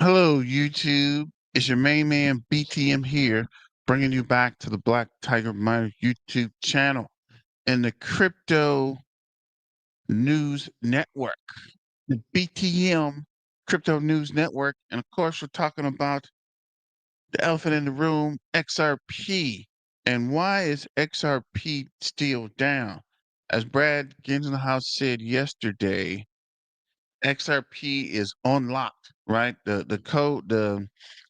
Hello, YouTube. It's your main man BTM here, bringing you back to the Black Tiger Miner YouTube channel and the Crypto News Network, the BTM Crypto News Network. And of course, we're talking about the elephant in the room, XRP. And why is XRP still down? As Brad Ginsenhouse said yesterday, XRP is unlocked, right? The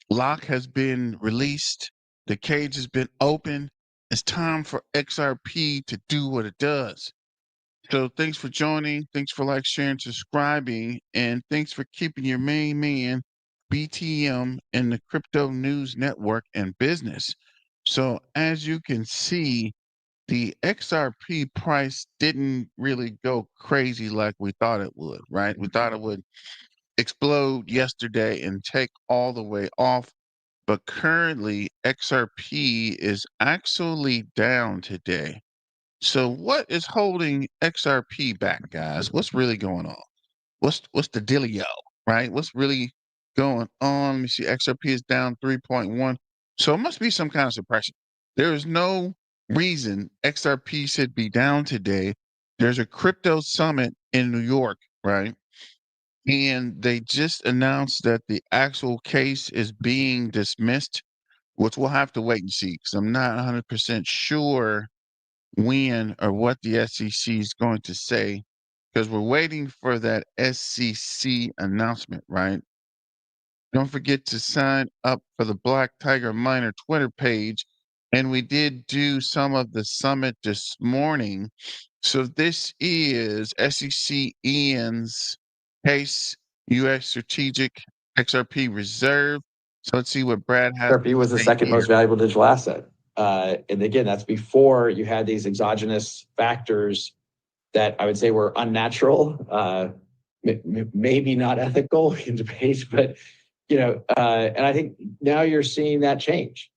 lock has been released. The cage has been opened. It's time for XRP to do what it does. So thanks for joining. Thanks for like, sharing, subscribing, and thanks for keeping your main man BTM in the Crypto News Network and business. So as you can see, the XRP price didn't really go crazy like we thought it would, right? We thought it would explode yesterday and take all the way off. But currently, XRP is actually down today. So what is holding XRP back, guys? What's really going on? What's the dealio, right? What's really going on? Let me see. XRP is down 3.1. So it must be some kind of suppression. There is no reason XRP should be down today. There's a crypto summit in New York, right? And they just announced that the actual case is being dismissed, which we'll have to wait and see because I'm not 100% sure when or what the SEC is going to say because we're waiting for that SEC announcement, right? Don't forget to sign up for the Black Tiger Miner Twitter page. And we did do some of the summit this morning. So this is SEC Ian's case, US Strategic XRP Reserve. So let's see what Brad has XRP was the to say second here. most valuable digital asset. And again, that's before you had these exogenous factors that I would say were unnatural, maybe not ethical in debate, but and I think now you're seeing that change.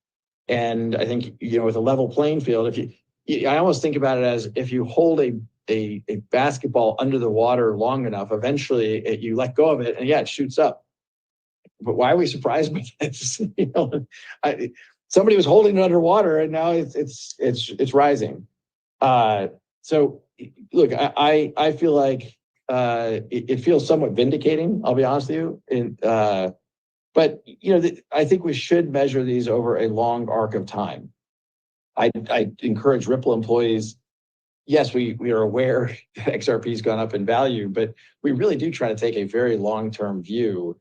And I think with a level playing field, I almost think about it as if you hold a basketball under the water long enough, eventually you let go of it, and it shoots up. But why are we surprised by this? Somebody was holding it underwater, and now it's rising. So look, I feel like it feels somewhat vindicating. I'll be honest with you, but I think we should measure these over a long arc of time. I encourage Ripple employees. Yes, we are aware that XRP has gone up in value, but we really do try to take a very long-term view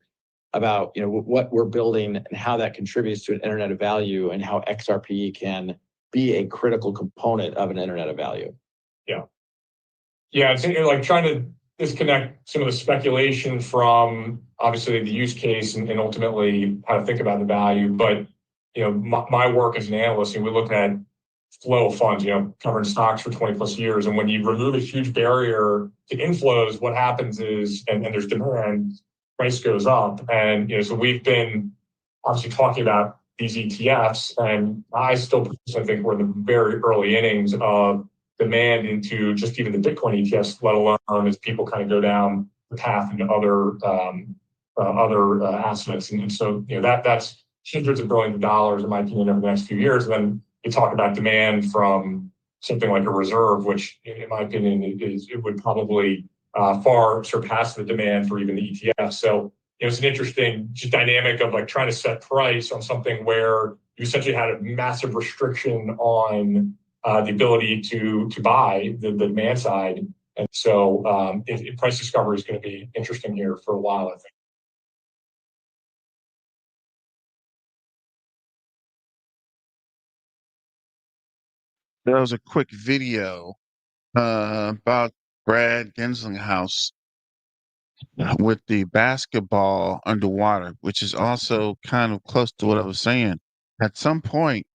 about what we're building and how that contributes to an internet of value and how XRP can be a critical component of an internet of value. Yeah, it's like trying to disconnect some of the speculation from obviously the use case and ultimately how to think about the value. But my work as an analyst, and we look at flow of funds, covering stocks for 20 plus years. And when you remove a huge barrier to inflows, what happens is, and there's demand, price goes up. And so we've been obviously talking about these ETFs, and I still personally think we're in the very early innings of demand into just even the Bitcoin ETFs, let alone as people kind of go down the path into other assets. And so that's hundreds of billions of dollars, in my opinion, over the next few years. And then you talk about demand from something like a reserve, which, in my opinion, it would probably far surpass the demand for even the ETF. So it's an interesting just dynamic of like trying to set price on something where you essentially had a massive restriction on the ability to buy the demand side. And so price discovery is going to be interesting here for a while, I think. That was a quick video about Brad Genslinghouse with the basketball underwater, which is also kind of close to what I was saying. At some point,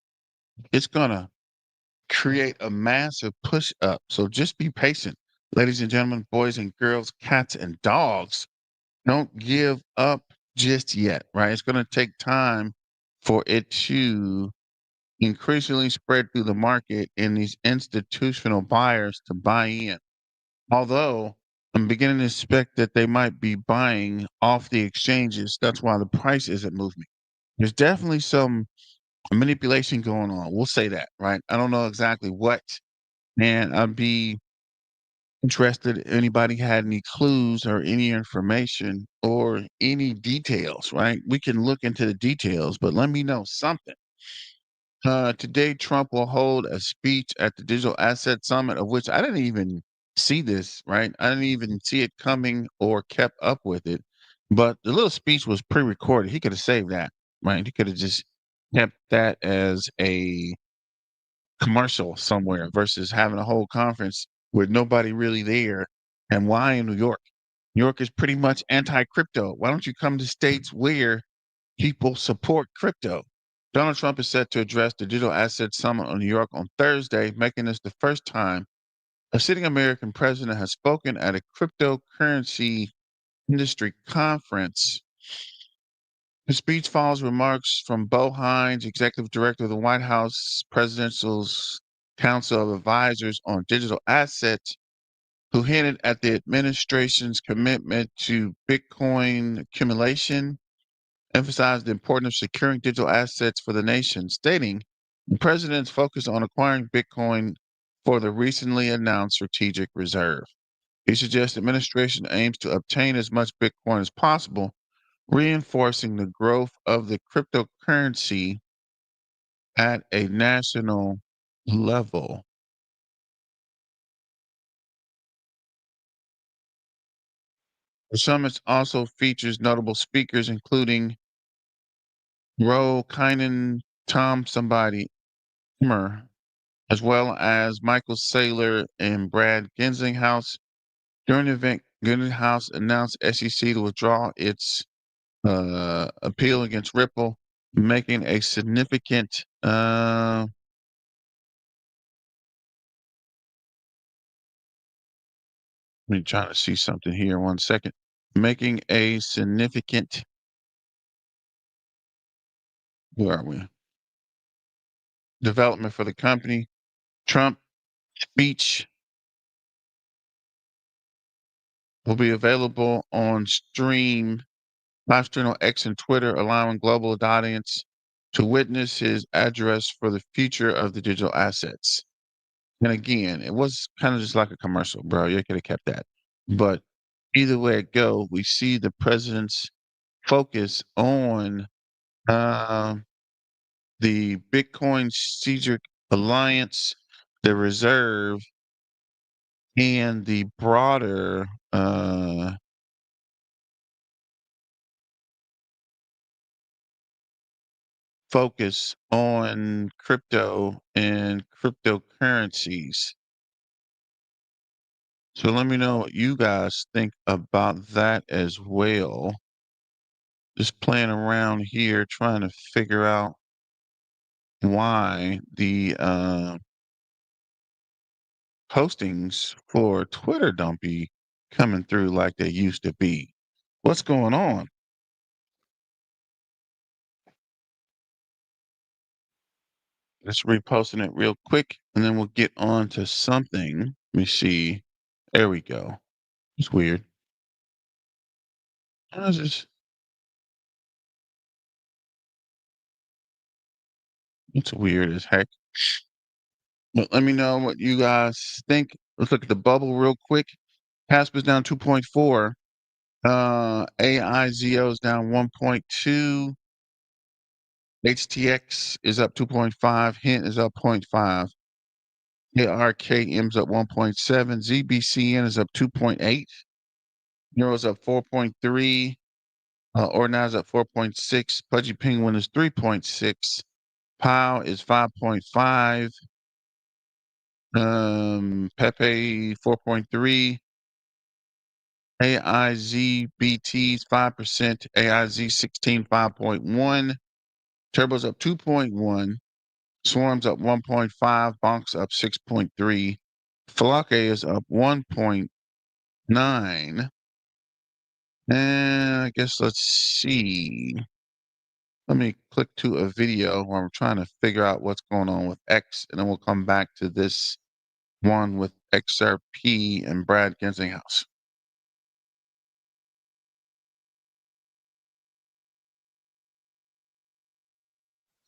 it's going to create a massive push up. So just be patient. Ladies and gentlemen, boys and girls, cats and dogs, don't give up just yet, right? It's going to take time for it to increasingly spread through the market and these institutional buyers to buy in. Although I'm beginning to suspect that they might be buying off the exchanges. That's why the price isn't moving. There's definitely some manipulation going on. We'll say that, right? I don't know exactly what, and I'd be interested if anybody had any clues or any information or any details, right? We can look into the details, but let me know something. Today, Trump will hold a speech at the Digital Asset Summit, of which I didn't even see this, right? I didn't even see it coming or kept up with it. But the little speech was pre recorded. He could have saved that, right? He could have just kept that as a commercial somewhere versus having a whole conference with nobody really there. And why in New York? New York is pretty much anti crypto. Why don't you come to states where people support crypto? Donald Trump is set to address the Digital Asset Summit on New York on Thursday, making this the first time a sitting American president has spoken at a cryptocurrency industry conference. The speech follows remarks from Bo Hines, executive director of the White House Presidential's Council of Advisors on Digital Assets, who hinted at the administration's commitment to Bitcoin accumulation, emphasized the importance of securing digital assets for the nation, stating the president's focus on acquiring Bitcoin for the recently announced strategic reserve. He suggests the administration aims to obtain as much Bitcoin as possible, reinforcing the growth of the cryptocurrency at a national level. The summit also features notable speakers, including Ro Kynan, Tom somebody, Emmer, as well as Michael Saylor and Brad Gensinghouse. During the event, Gensinghouse announced SEC to withdraw its appeal against Ripple, making a significant let me try to see something here. 1 second. Making a significant, where are we? Development for the company. Trump speech will be available on live stream on X and Twitter, allowing global audience to witness his address for the future of the digital assets. And again, it was kind of just like a commercial, bro. You could have kept that. But either way it go, we see the president's focus on the Bitcoin Strategic Alliance, the reserve, and the broader focus on crypto and cryptocurrencies. So let me know what you guys think about that as well. Just playing around here, trying to figure out why the postings for Twitter don't be coming through like they used to be. What's going on? Let's reposting it real quick and then we'll get on to something. Let me see. There we go. It's weird. How's this? It's weird as heck. But let me know what you guys think. Let's look at the bubble real quick. Casper's down 2.4. AIZO is down 1.2. HTX is up 2.5. Hint is up 0.5. ARKM's up 1.7. ZBCN is up 2.8. Euro is up 4.3. Ordinal is up 4.6. Pudgy Penguin is 3.6. POW is 5.5. Pepe 4.3. AIZBT is 5%. AIZ16 5.1. Turbo's up 2.1. Swarm's up 1.5. Bonk's up 6.3. Flake is up 1.9. And I guess let's see. Let me click to a video where I'm trying to figure out what's going on with X, and then we'll come back to this one with XRP and Brad Gensinghouse.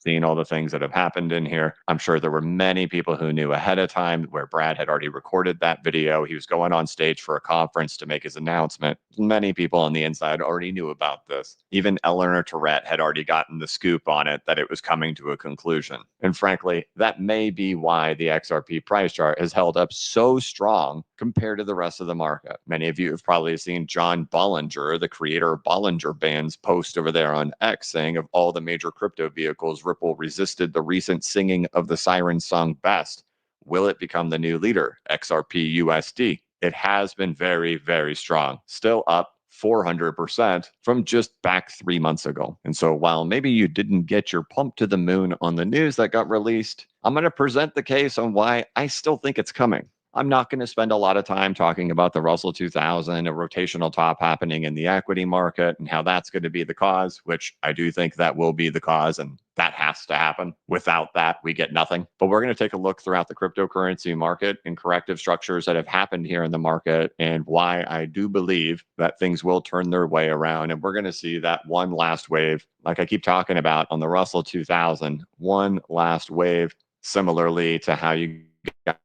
seeing all the things that have happened in here. I'm sure there were many people who knew ahead of time, where Brad had already recorded that video. He was going on stage for a conference to make his announcement. Many people on the inside already knew about this. Even Eleanor Tourette had already gotten the scoop on it, that it was coming to a conclusion. And frankly, that may be why the XRP price chart has held up so strong compared to the rest of the market. Many of you have probably seen John Bollinger, the creator of Bollinger Bands, post over there on X saying, of all the major crypto vehicles, Ripple resisted the recent singing of the siren song best. Will it become the new leader? XRP USD. It has been very, very strong, still up 400% from just back 3 months ago. And so while maybe you didn't get your pump to the moon on the news that got released, I'm going to present the case on why I still think it's coming. I'm not going to spend a lot of time talking about the Russell 2000, a rotational top happening in the equity market, and how that's going to be the cause, which I do think that will be the cause, and that has to happen. Without that, we get nothing. But we're going to take a look throughout the cryptocurrency market and corrective structures that have happened here in the market, and why I do believe that things will turn their way around. And we're going to see that one last wave, like I keep talking about on the Russell 2000, one last wave, similarly to how you got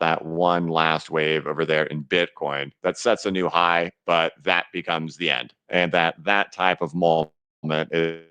that one last wave over there in Bitcoin that sets a new high, but that becomes the end. And that type of moment is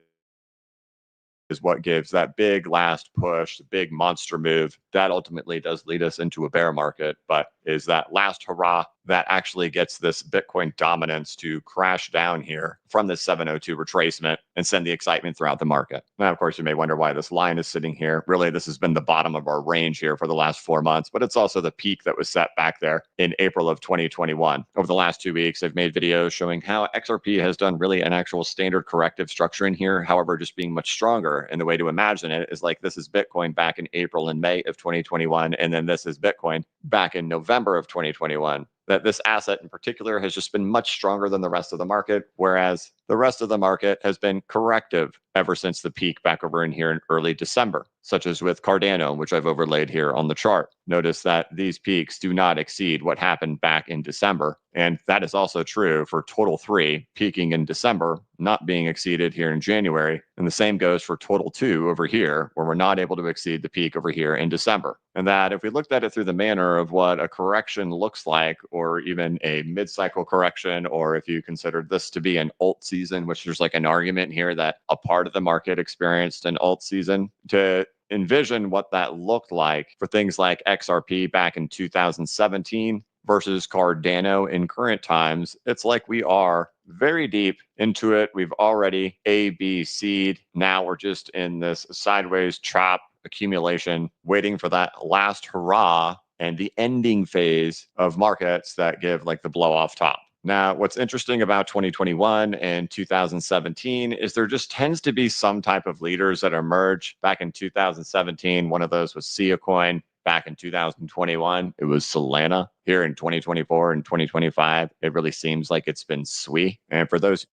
what gives that big last push, the big monster move that ultimately does lead us into a bear market, but is that last hurrah that actually gets this Bitcoin dominance to crash down here from this 702 retracement and send the excitement throughout the market. Now, of course, you may wonder why this line is sitting here. Really, this has been the bottom of our range here for the last 4 months, but it's also the peak that was set back there in April of 2021. Over the last 2 weeks, I've made videos showing how XRP has done really an actual standard corrective structure in here, however, just being much stronger. And the way to imagine it is like this is Bitcoin back in April and May of 2021, and then this is Bitcoin back in November of 2021. That this asset in particular has just been much stronger than the rest of the market, whereas the rest of the market has been corrective ever since the peak back over in here in early December, such as with Cardano, which I've overlaid here on the chart. Notice that these peaks do not exceed what happened back in December. And that is also true for Total 3, peaking in December, not being exceeded here in January. And the same goes for Total 2 over here, where we're not able to exceed the peak over here in December. And that if we looked at it through the manner of what a correction looks like, or even a mid-cycle correction, or if you considered this to be an alt season, which there's like an argument here that a part of the market experienced an alt season, to envision what that looked like for things like XRP back in 2017 versus Cardano in current times, it's like we are very deep into it. We've already ABC'd. Now we're just in this sideways chop accumulation, waiting for that last hurrah and the ending phase of markets that give like the blow off top. Now, what's interesting about 2021 and 2017 is there just tends to be some type of leaders that emerge. Back in 2017, one of those was Coin. Back in 2021, it was Solana. Here in 2024 and 2025, it really seems like it's been SWI. And for those...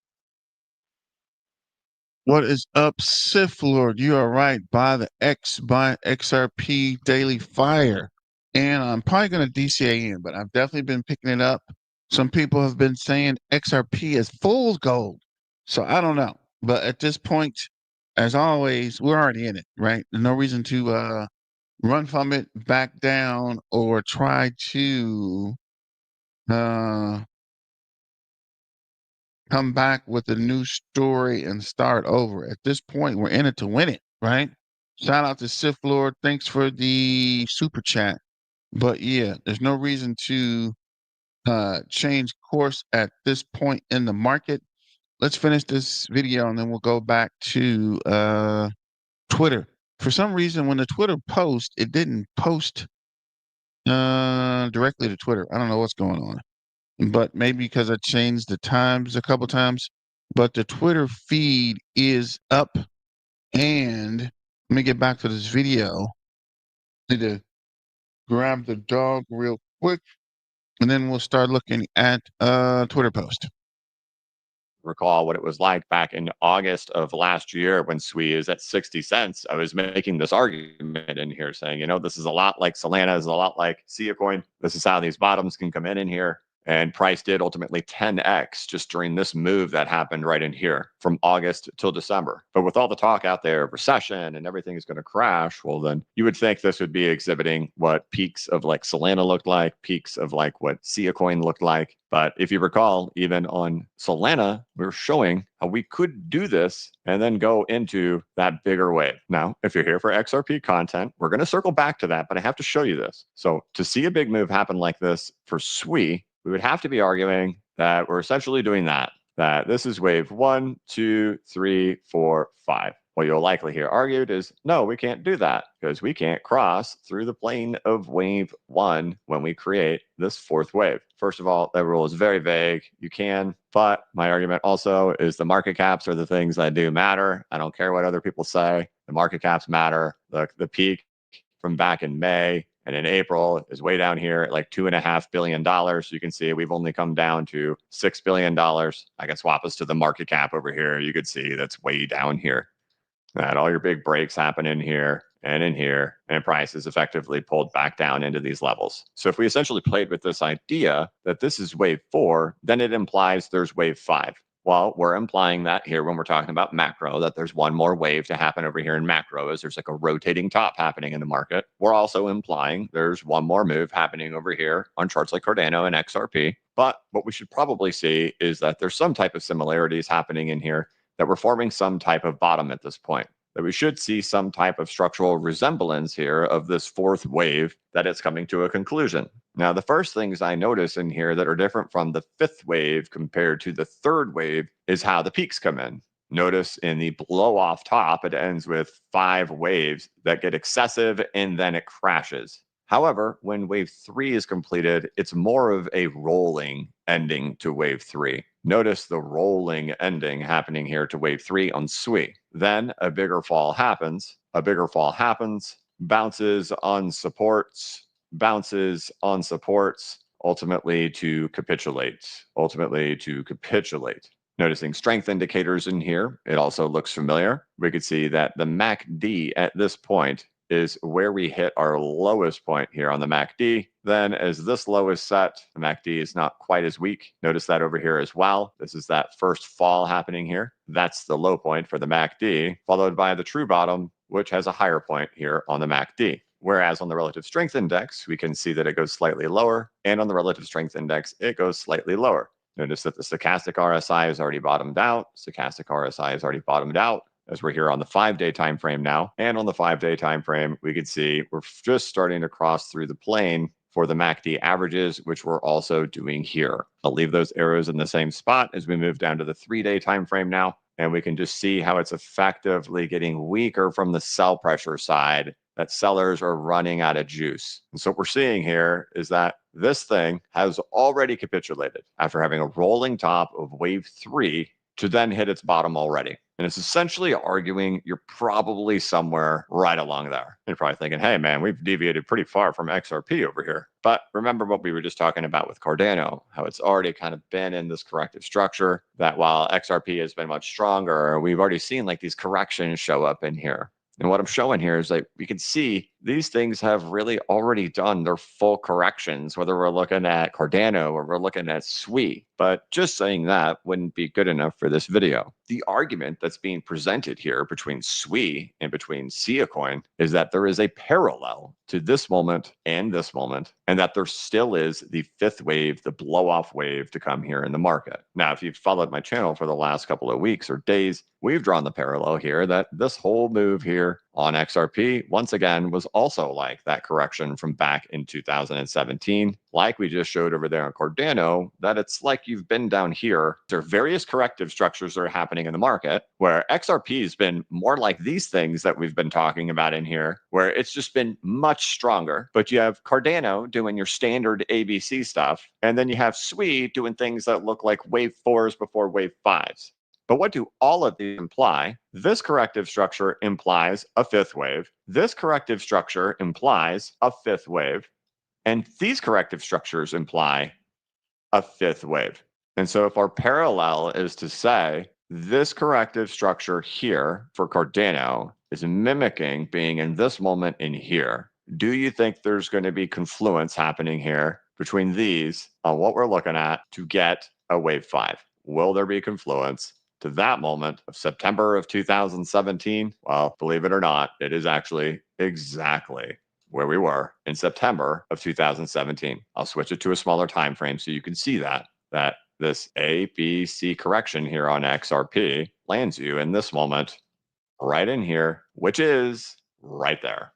What is up, Sith Lord? You are right. Buy XRP Daily Fire. And I'm probably going to DCA in, but I've definitely been picking it up. Some people have been saying XRP is fool's gold. So I don't know. But at this point, as always, we're already in it, right? There's no reason to run from it, back down, or try to come back with a new story and start over. At this point, we're in it to win it, right? Shout out to Sith Lord. Thanks for the super chat. But yeah, there's no reason to change course at this point in the market. Let's finish this video and then we'll go back to Twitter. For some reason, when the Twitter post, it didn't post directly to Twitter. I don't know what's going on, but maybe because I changed the times a couple times. But the Twitter feed is up, and let me get back to this video. Need to grab the dog real quick, and then we'll start looking at Twitter post. Recall what it was like back in August of last year when SWI is at 60 cents. I was making this argument in here saying, this is a lot like Solana, is a lot like Coin. This is how these bottoms can come in here. And price did ultimately 10x just during this move that happened right in here from August till December. But with all the talk out there of recession and everything is going to crash, well, then you would think this would be exhibiting what peaks of like Solana looked like, peaks of like what Sia coin looked like. But if you recall, even on Solana, we were showing how we could do this and then go into that bigger wave. Now, if you're here for XRP content, we're going to circle back to that, but I have to show you this. So to see a big move happen like this for SWI, we would have to be arguing that we're essentially doing that this is wave 1, 2, 3, 4, 5. What you'll likely hear argued is, no, we can't do that because we can't cross through the plane of wave 1 when we create this fourth wave. First of all, that rule is very vague. You can, but my argument also is the market caps are the things that do matter. I don't care what other people say. The market caps matter. The peak from back in May and in April is way down here at like $2.5 billion. You can see we've only come down to $6 billion. I can swap us to the market cap over here. You could see that's way down here. That all your big breaks happen in here and in here, and price is effectively pulled back down into these levels. So if we essentially played with this idea that this is wave 4, then it implies there's wave 5. Well, we're implying that here when we're talking about macro, that there's one more wave to happen over here in macro, as there's like a rotating top happening in the market. We're also implying there's one more move happening over here on charts like Cardano and XRP. But what we should probably see is that there's some type of similarities happening in here, that we're forming some type of bottom at this point, that we should see some type of structural resemblance here of this fourth wave, that it's coming to a conclusion. Now, the first things I notice in here that are different from the fifth wave compared to the third wave is how the peaks come in. Notice in the blow off top, it ends with 5 waves that get excessive and then it crashes. However, when wave 3 is completed, it's more of a rolling ending to wave 3. Notice the rolling ending happening here to wave 3 on SWI. Then a bigger fall happens. A bigger fall happens, bounces on supports, ultimately to capitulate. Noticing strength indicators in here, it also looks familiar. We could see that the MACD at this point is where we hit our lowest point here on the MACD. Then as this low is set, the MACD is not quite as weak. Notice that over here as well. This is that first fall happening here. That's the low point for the MACD, followed by the true bottom, which has a higher point here on the MACD. Whereas on the relative strength index, we can see that it goes slightly lower, and on the relative strength index, it goes slightly lower. Notice that the stochastic RSI has already bottomed out. As we're here on the 5-day time frame now. And on the 5-day time frame, we could see we're just starting to cross through the plane for the MACD averages, which we're also doing here. I'll leave those arrows in the same spot as we move down to the 3-day time frame now, and we can just see how it's effectively getting weaker from the sell pressure side, that sellers are running out of juice. And so what we're seeing here is that this thing has already capitulated after having a rolling top of wave 3 to then hit its bottom already. And it's essentially arguing you're probably somewhere right along there. You're probably thinking, hey, man, we've deviated pretty far from XRP over here. But remember what we were just talking about with Cardano, how it's already kind of been in this corrective structure, that while XRP has been much stronger, we've already seen like these corrections show up in here. And what I'm showing here is like we can see these things have really already done their full corrections, whether we're looking at Cardano or we're looking at SWI. But just saying that wouldn't be good enough for this video. The argument that's being presented here between SWI and between Sia coin is that there is a parallel to this moment, and that there still is the fifth wave, the blow-off wave to come here in the market. Now, if you've followed my channel for the last couple of weeks or days, we've drawn the parallel here that this whole move here on XRP, once again, was also like that correction from back in 2017. Like we just showed over there on Cardano, that it's like you've been down here. There are various corrective structures that are happening in the market where XRP has been more like these things that we've been talking about in here, where it's just been much stronger. But you have Cardano doing your standard ABC stuff, and then you have SWI doing things that look like wave 4s before wave 5s. But what do all of these imply? This corrective structure implies a fifth wave. This corrective structure implies a fifth wave. And these corrective structures imply a fifth wave. And so if our parallel is to say this corrective structure here for Cardano is mimicking being in this moment in here, Do you think there's going to be confluence happening here between these on what we're looking at to get a wave 5? Will there be confluence to that moment of September of 2017? Well, believe it or not, it is actually exactly where we were in September of 2017. I'll switch it to a smaller time frame so you can see that this A, B, C correction here on XRP lands you in this moment right in here, which is right there.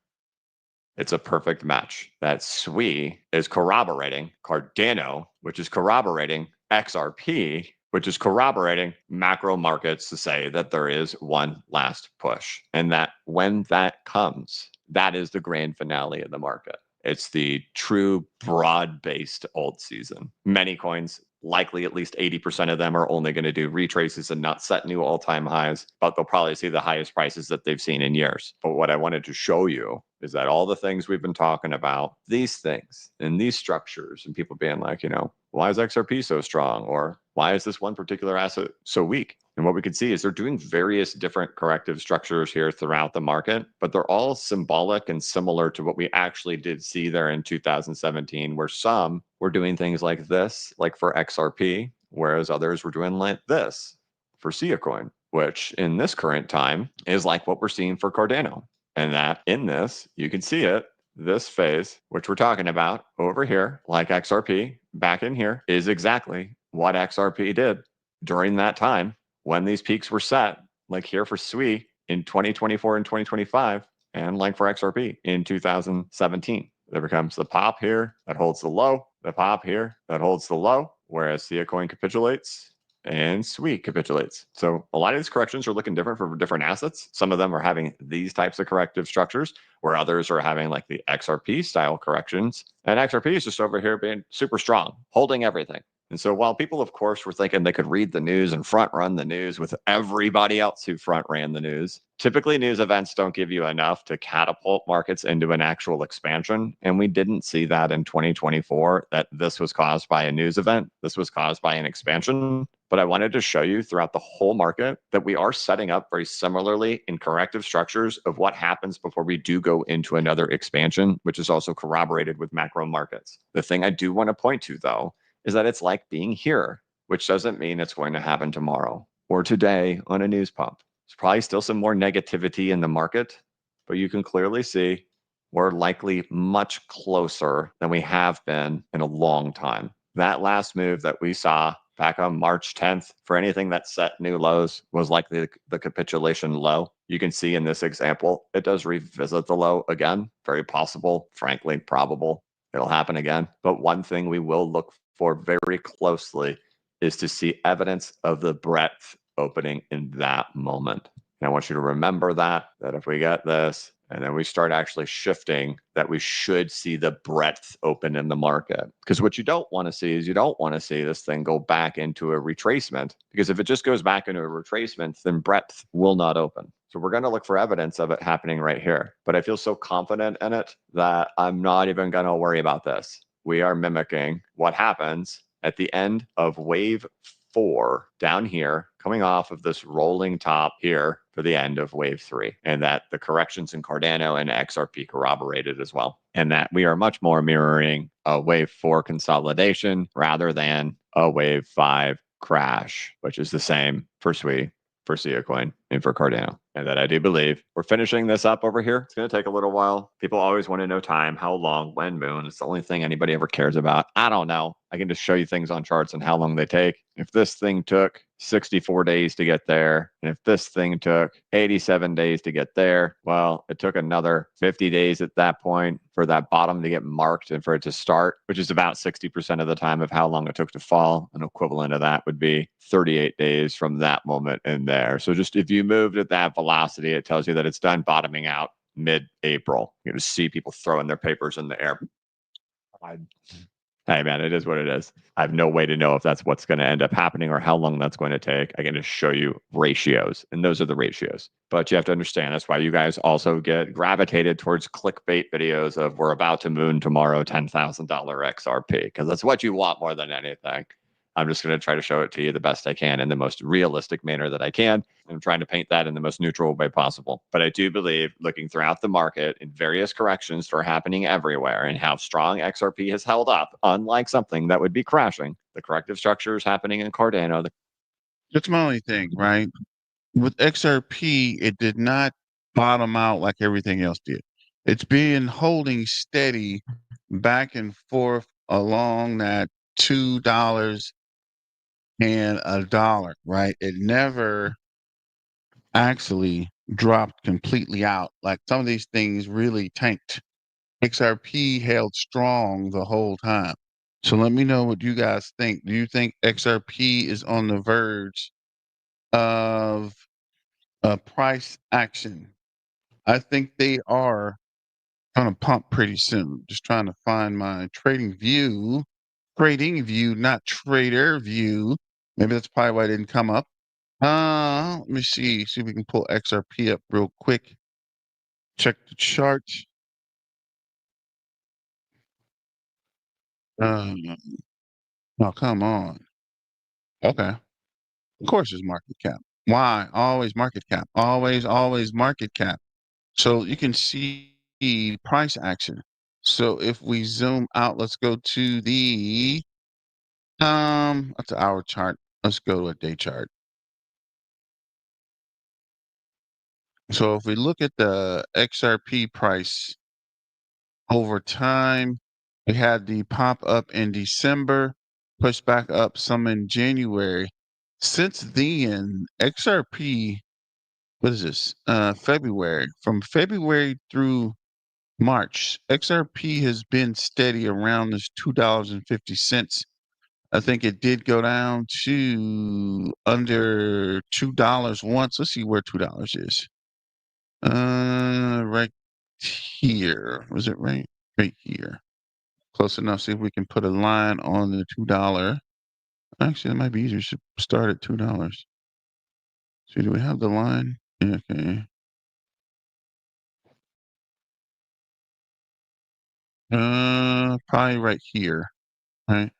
It's a perfect match. That SWI is corroborating Cardano, which is corroborating XRP, which is corroborating macro markets to say that there is one last push. And that when that comes, that is the grand finale of the market. It's the true broad-based alt season. Many coins, likely at least 80% of them, are only going to do retraces and not set new all-time highs, but they'll probably see the highest prices that they've seen in years. But what I wanted to show you is that all the things we've been talking about, these things and these structures, and people being like, why is XRP so strong? Or why is this one particular asset so weak? And what we can see is they're doing various different corrective structures here throughout the market, but they're all symbolic and similar to what we actually did see there in 2017, where some were doing things like this, like for XRP, whereas others were doing like this for Sia coin, which in this current time is like what we're seeing for Cardano. And that in this, you can see it, this phase, which we're talking about over here, like XRP, back in here, is exactly what XRP did during that time when these peaks were set, like here for SWI in 2024 and 2025, and like for XRP in 2017. There becomes the pop here that holds the low, the pop here that holds the low, whereas Sia coin capitulates and SWI capitulates. So a lot of these corrections are looking different for different assets. Some of them are having these types of corrective structures, where others are having like the XRP style corrections. And XRP is just over here being super strong, holding everything. And so while people, of course, were thinking they could read the news and front run the news with everybody else who front ran the news, typically news events don't give you enough to catapult markets into an actual expansion. And we didn't see that in 2024, that this was caused by a news event. This was caused by an expansion. But I wanted to show you throughout the whole market that we are setting up very similarly in corrective structures of what happens before we do go into another expansion, which is also corroborated with macro markets. The thing I do want to point to, though, is that it's like being here, which doesn't mean it's going to happen tomorrow or today on a news pump. There's probably still some more negativity in the market, but you can clearly see we're likely much closer than we have been in a long time. That last move that we saw back on March 10th for anything that set new lows was likely the capitulation low. You can see in this example, it does revisit the low again. Very possible, frankly, probable. It'll happen again. But one thing we will look for very closely is to see evidence of the breadth opening in that moment. And I want you to remember that if we get this and then we start actually shifting, that we should see the breadth open in the market. Because what you don't want to see is you don't want to see this thing go back into a retracement. Because if it just goes back into a retracement, then breadth will not open. So we're going to look for evidence of it happening right here. But I feel so confident in it that I'm not even going to worry about this. We are mimicking what happens at the end of wave 4 down here, coming off of this rolling top here for the end of wave 3, and that the corrections in Cardano and XRP corroborated as well, and that we are much more mirroring a wave 4 consolidation rather than a wave 5 crash, which is the same for SWI, for Sia coin, and for Cardano. And that I do believe we're finishing this up over here. It's going to take a little while. People always want to know time, how long, when, moon. It's the only thing anybody ever cares about. I don't know. I can just show you things on charts and how long they take. If this thing took 64 days to get there, and if this thing took 87 days to get there, well, it took another 50 days at that point for that bottom to get marked and for it to start, which is about 60% of the time of how long it took to fall. An equivalent of that would be 38 days from that moment in there. So just if you moved at that velocity, it tells you that it's done bottoming out mid-April. You just see people throwing their papers in the air. Hey, man, it is what it is. I have no way to know if that's what's going to end up happening or how long that's going to take. I can just show you ratios, and those are the ratios. But you have to understand, that's why you guys also get gravitated towards clickbait videos of we're about to moon tomorrow $10,000 XRP, because that's what you want more than anything. I'm just going to try to show it to you the best I can in the most realistic manner that I can. I'm trying to paint that in the most neutral way possible. But I do believe, looking throughout the market in various corrections that are happening everywhere and how strong XRP has held up, unlike something that would be crashing, the corrective structure is happening in Cardano. That's my only thing, right? With XRP, it did not bottom out like everything else did. It's been holding steady back and forth along that $2 and $1, right? It never actually dropped completely out. Like some of these things really tanked. XRP held strong the whole time. So let me know what you guys think. Do you think XRP is on the verge of a price action? I think they are going to pump pretty soon. Just trying to find my trading view. Trading view, not trader view. Maybe that's probably why it didn't come up. Let me see. See if we can pull XRP up real quick. Check the chart. Oh, come on. Okay. Of course it's market cap. Why? Always market cap. Always, always market cap. So you can see price action. So if we zoom out, let's go to the that's an hour chart. Let's go to a day chart. So if we look at the XRP price over time, we had the pop up in December, push back up some in January. Since then, XRP, what is this? February. From February through March, XRP has been steady around this $2.50. I think it did go down to under $2 once. Let's see where $2 is. Right here. Was it right here? Close enough. See if we can put a line on the $2. Actually, it might be easier to start at $2. See, do we have the line? Yeah, okay. Probably right here, right?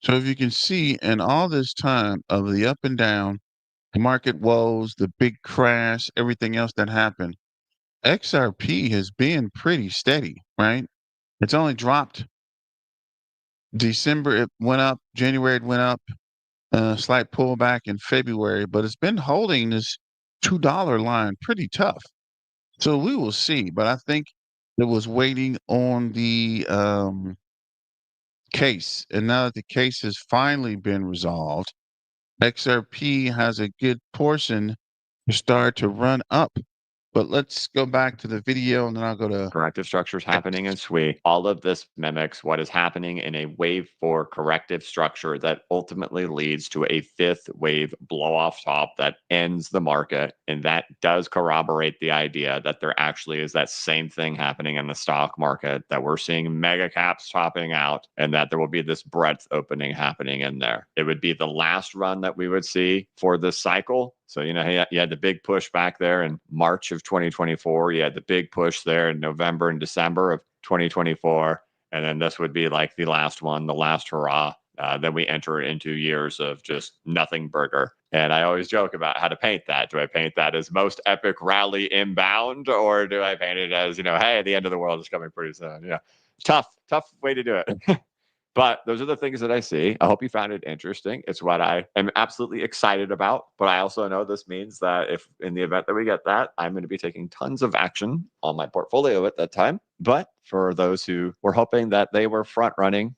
So if you can see, in all this time of the up and down, the market woes, the big crash, everything else that happened, XRP has been pretty steady, right? It's only dropped. December it went up, January it went up, slight pullback in February, but it's been holding this $2 line pretty tough. So we will see. But I think it was waiting on the case. And now that the case has finally been resolved, XRP has a good portion to start to run up. But let's go back to the video and then I'll go to corrective structures happening in SWI. All of this mimics what is happening in a wave 4 corrective structure that ultimately leads to a fifth wave blow off top that ends the market. And that does corroborate the idea that there actually is that same thing happening in the stock market, that we're seeing mega caps topping out and that there will be this breadth opening happening in there. It would be the last run that we would see for this cycle. So, you had the big push back there in March of 2024. You had the big push there in November and December of 2024. And then this would be like the last one, the last hurrah. Then we enter into years of just nothing burger. And I always joke about how to paint that. Do I paint that as most epic rally inbound, or do I paint it as, hey, the end of the world is coming pretty soon? Tough way to do it. But those are the things that I see. I hope you found it interesting. It's what I am absolutely excited about. But I also know this means that if in the event that we get that, I'm going to be taking tons of action on my portfolio at that time. But for those who were hoping that they were front running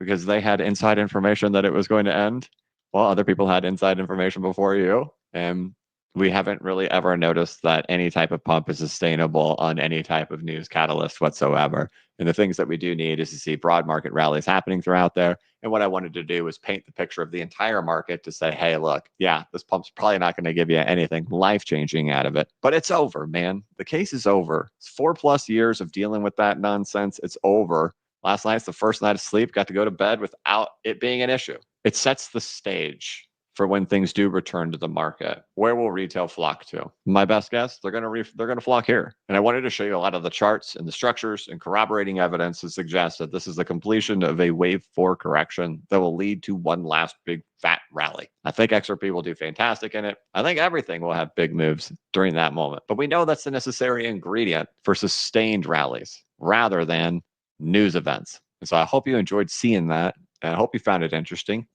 because they had inside information that it was going to end, well, other people had inside information before you. And we haven't really ever noticed that any type of pump is sustainable on any type of news catalyst whatsoever. And the things that we do need is to see broad market rallies happening throughout there. And what I wanted to do was paint the picture of the entire market to say, hey, look, yeah, this pump's probably not going to give you anything life-changing out of it, but it's over, man. The case is over. It's 4+ years of dealing with that nonsense. It's over. Last night's the first night of sleep, got to go to bed without it being an issue. It sets the stage for when things do return to the market. Where will retail flock to? My best guess, they're going to flock here. And I wanted to show you a lot of the charts and the structures and corroborating evidence to suggest that this is the completion of a wave 4 correction that will lead to one last big fat rally. I think XRP will do fantastic in it. I think everything will have big moves during that moment. But we know that's the necessary ingredient for sustained rallies rather than news events. And so I hope you enjoyed seeing that. And I hope you found it interesting.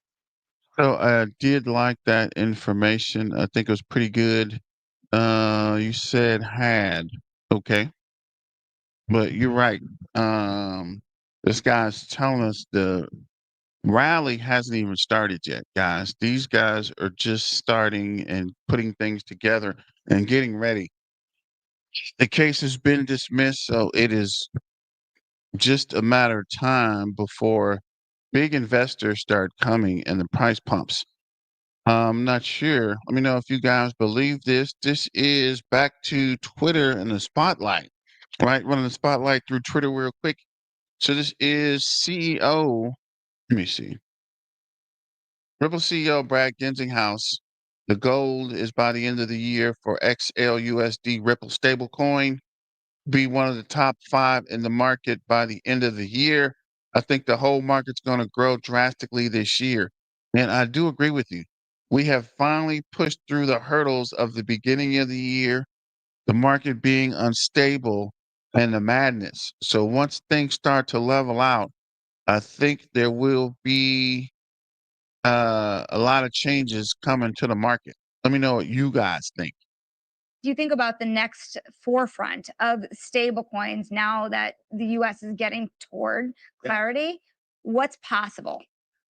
So I did like that information. I think it was pretty good. You said had, okay, but you're right. This guy's telling us the rally hasn't even started yet, guys. These guys are just starting and putting things together and getting ready. The case has been dismissed, so it is just a matter of time before big investors start coming and the price pumps. I'm not sure. Let me know if you guys believe this. This is back to Twitter and the spotlight, right? Running the spotlight through Twitter real quick. So this is CEO. Let me see. Ripple CEO Brad Gensinghouse. The goal is by the end of the year for XLUSD Ripple stablecoin be one of the top 5 in the market by the end of the year. I think the whole market's going to grow drastically this year. And I do agree with you. We have finally pushed through the hurdles of the beginning of the year, the market being unstable and the madness. So once things start to level out, I think there will be a lot of changes coming to the market. Let me know what you guys think. Do you think about the next forefront of stable coins now that the US is getting toward clarity? What's possible?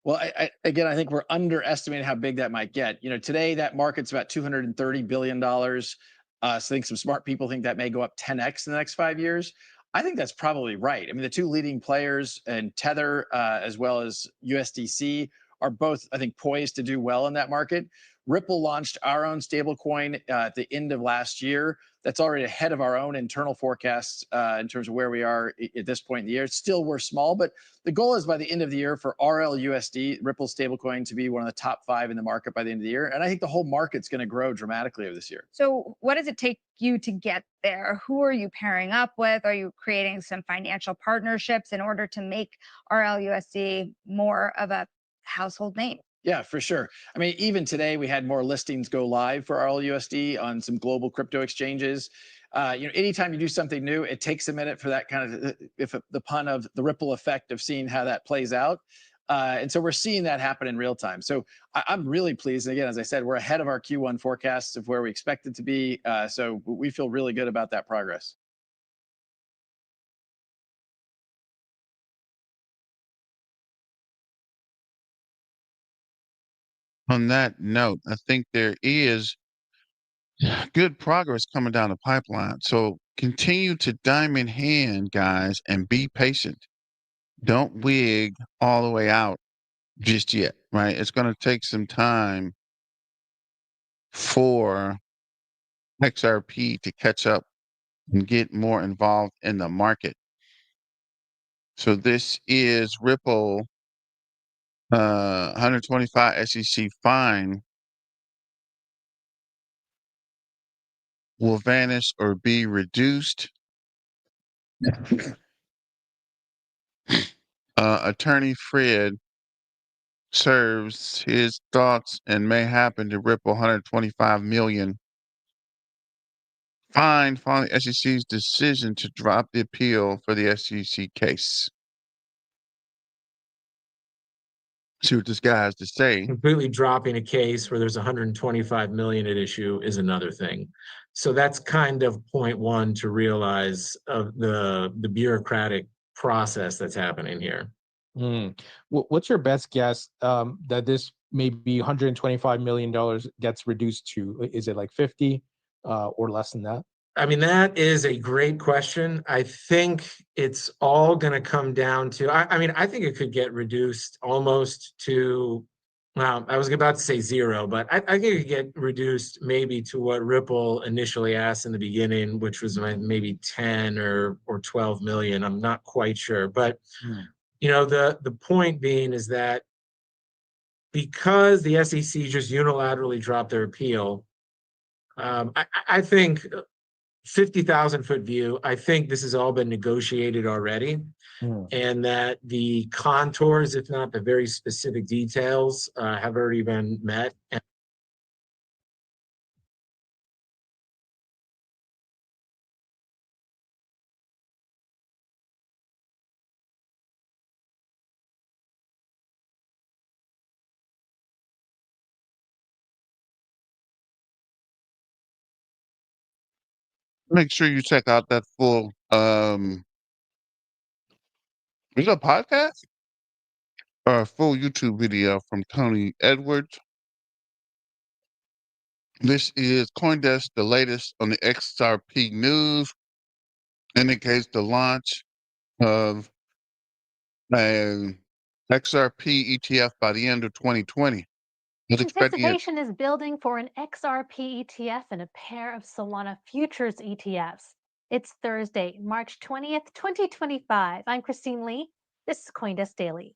Well, I think we're underestimating how big that might get. Today that market's about $230 billion. So I think some smart people think that may go up 10x in the next 5 years. I think that's probably right. I mean, the two leading players and Tether as well as USDC are both, I think, poised to do well in that market. Ripple launched our own stablecoin at the end of last year. That's already ahead of our own internal forecasts in terms of where we are at this point in the year. Still, we're small, but the goal is by the end of the year for RLUSD, Ripple stablecoin, to be one of the top 5 in the market by the end of the year. And I think the whole market's going to grow dramatically over this year. So what does it take you to get there? Who are you pairing up with? Are you creating some financial partnerships in order to make RLUSD more of a household name? Yeah, for sure. I mean, even today we had more listings go live for RLUSD on some global crypto exchanges. Anytime you do something new, it takes a minute for that kind of, if the pun of the ripple effect of seeing how that plays out. And so we're seeing that happen in real time. So I'm really pleased. And again, as I said, we're ahead of our Q1 forecasts of where we expect it to be. So we feel really good about that progress. On that note, I think there is good progress coming down the pipeline. So continue to diamond hand, guys, and be patient. Don't wig all the way out just yet, right? It's going to take some time for XRP to catch up and get more involved in the market. So this is Ripple 125 SEC fine will vanish or be reduced. Attorney Fred serves his thoughts and may happen to Ripple 125 million. Fine following SEC's decision to drop the appeal for the SEC case. See what this guy has to say. Completely dropping a case where there's 125 million at issue is another thing. So that's kind of point one to realize of the bureaucratic process that's happening here. What's your best guess that this maybe $125 million gets reduced to? Is it like 50 or less than that? I mean, that is a great question. I think it's all going to come down to, I think it could get reduced almost to, well, I was about to say 0, but I think it could get reduced maybe to what Ripple initially asked in the beginning, which was maybe 10 or 12 million. I'm not quite sure. But, the point being is that because the SEC just unilaterally dropped their appeal, I think 50,000-foot view, I think this has all been negotiated already, and that the contours, if not the very specific details, have already been met. Make sure you check out that full is it a podcast or a full YouTube video from Tony Edwards. This is CoinDesk, the latest on the XRP news. Indicates the launch of an XRP ETF by the end of 2020. It's expecting it. Anticipation is building for an XRP ETF and a pair of Solana futures ETFs. It's Thursday, March 20th, 2025. I'm Christine Lee. This is CoinDesk Daily.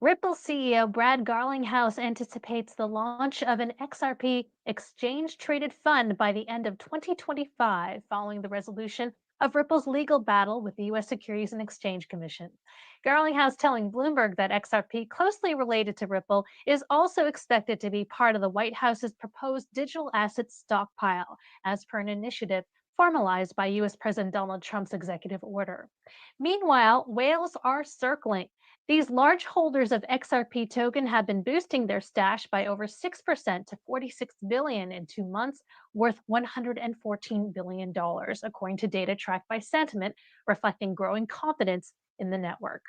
Ripple CEO Brad Garlinghouse anticipates the launch of an XRP exchange-traded fund by the end of 2025, following the resolution of Ripple's legal battle with the U.S. Securities and Exchange Commission. Garlinghouse telling Bloomberg that XRP, closely related to Ripple, is also expected to be part of the White House's proposed digital asset stockpile, as per an initiative formalized by U.S. President Donald Trump's executive order. Meanwhile, whales are circling. These large holders of XRP token have been boosting their stash by over 6% to $46 billion in 2 months, worth $114 billion, according to data tracked by Sentiment, reflecting growing confidence in the network.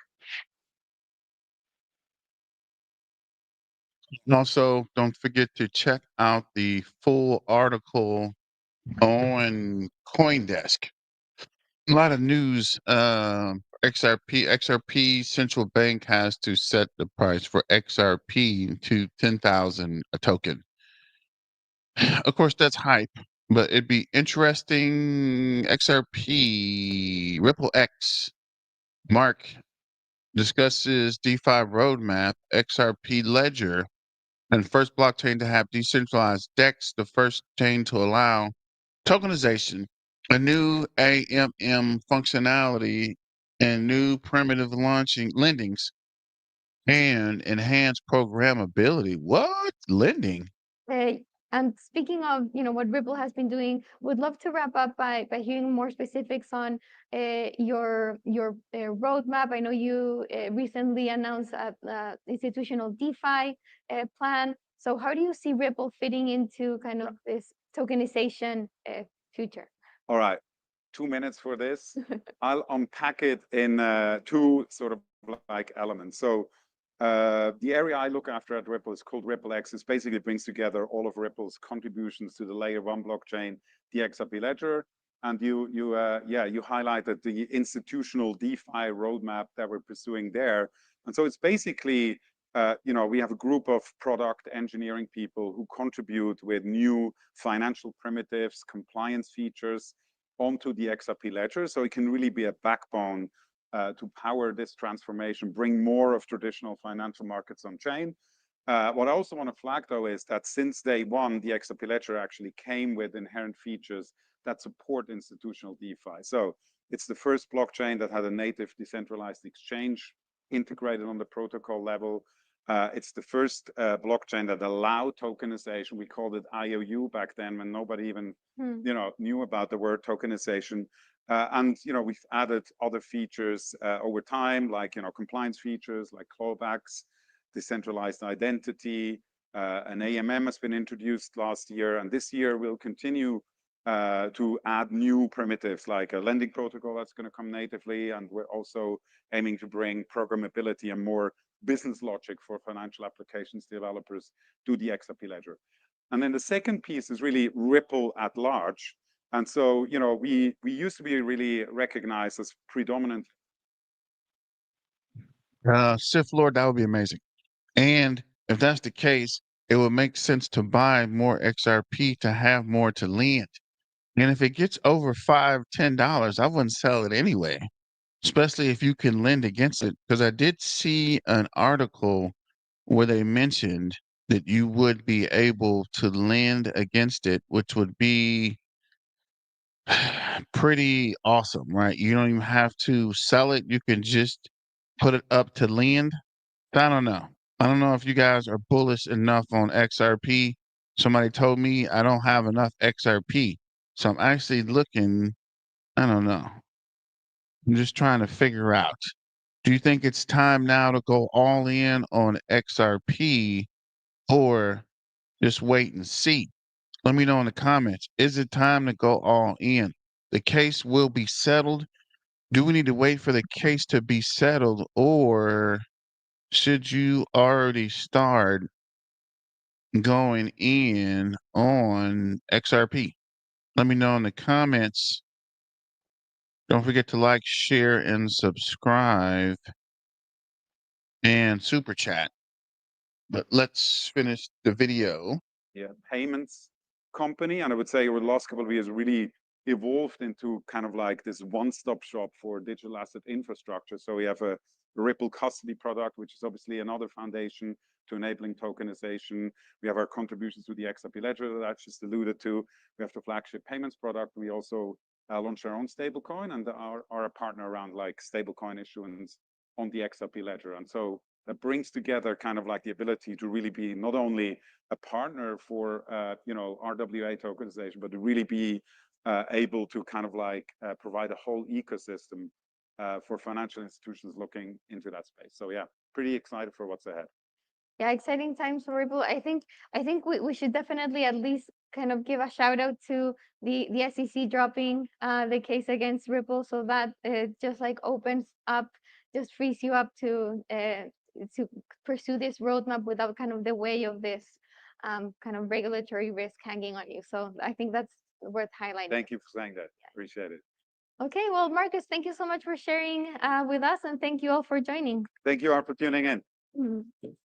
And also, don't forget to check out the full article on CoinDesk. A lot of news. XRP central bank has to set the price for XRP to 10,000 a token. Of course, that's hype, but it'd be interesting. XRP Ripple X. Mark discusses DeFi roadmap, XRP ledger, and first blockchain to have decentralized DEX, the first chain to allow tokenization, a new AMM functionality, and new primitive launching lendings, and enhanced programmability. What? Lending? And speaking of, what Ripple has been doing, would love to wrap up by hearing more specifics on your roadmap. I know you recently announced a institutional DeFi plan. So how do you see Ripple fitting into kind of this tokenization future? All right, 2 minutes for this. I'll unpack it in two sort of like elements. So the area I look after at Ripple is called Ripple X. It basically brings together all of Ripple's contributions to the layer one blockchain, the XRP ledger. And you highlighted the institutional DeFi roadmap that we're pursuing there. And so it's basically, we have a group of product engineering people who contribute with new financial primitives, compliance features onto the XRP ledger. So it can really be a backbone to power this transformation, bring more of traditional financial markets on chain. What I also want to flag, though, is that since day one, the XRP ledger actually came with inherent features that support institutional DeFi. So it's the first blockchain that had a native decentralized exchange integrated on the protocol level. It's the first blockchain that allowed tokenization. We called it IOU back then, when nobody even knew about the word tokenization. And we've added other features over time, like compliance features like clawbacks, decentralized identity. An AMM has been introduced last year, and this year we'll continue to add new primitives, like a lending protocol that's going to come natively, and we're also aiming to bring programmability and more business logic for financial applications developers to the XRP ledger. And then the second piece is really Ripple at large. And so, we used to be really recognized as predominant. Sith Lord, that would be amazing. And if that's the case, it would make sense to buy more XRP to have more to lend. And if it gets over $5, $10, I wouldn't sell it anyway. especially if you can lend against it. Because I did see an article where they mentioned that you would be able to lend against it, which would be pretty awesome, right? You don't even have to sell it. You can just put it up to lend. I don't know. I don't know if you guys are bullish enough on XRP. Somebody told me I don't have enough XRP. So I'm actually looking, I don't know. I'm just trying to figure out. Do you think it's time now to go all in on XRP or just wait and see? Let me know in the comments. Is it time to go all in? The case will be settled. Do we need to wait for the case to be settled, or should you already start going in on XRP? Let me know in the comments. Don't forget to like, share, and subscribe and super chat. But let's finish the video. Payments company, and I would say over the last couple of years really evolved into kind of like this one-stop shop for digital asset infrastructure. So we have a Ripple custody product, which is obviously another foundation to enabling tokenization. We have our contributions to the XRP ledger that I just alluded to. We have the flagship payments product. We also launched our own stablecoin and are a partner around like stablecoin issuance on the XRP ledger. And so that brings together kind of like the ability to really be not only a partner for RWA tokenization, but to really be able to kind of like provide a whole ecosystem for financial institutions looking into that space. So yeah, pretty excited for what's ahead. Yeah, exciting times for Ripple. I think we should definitely at least kind of give a shout out to the SEC dropping the case against Ripple, so that just like opens up, just frees you up to pursue this roadmap without kind of the way of this kind of regulatory risk hanging on you. So I think that's worth highlighting. Thank you for saying that. Appreciate it. Okay, well, Marcus, thank you so much for sharing with us, and thank you all for joining. Thank you all for tuning in. It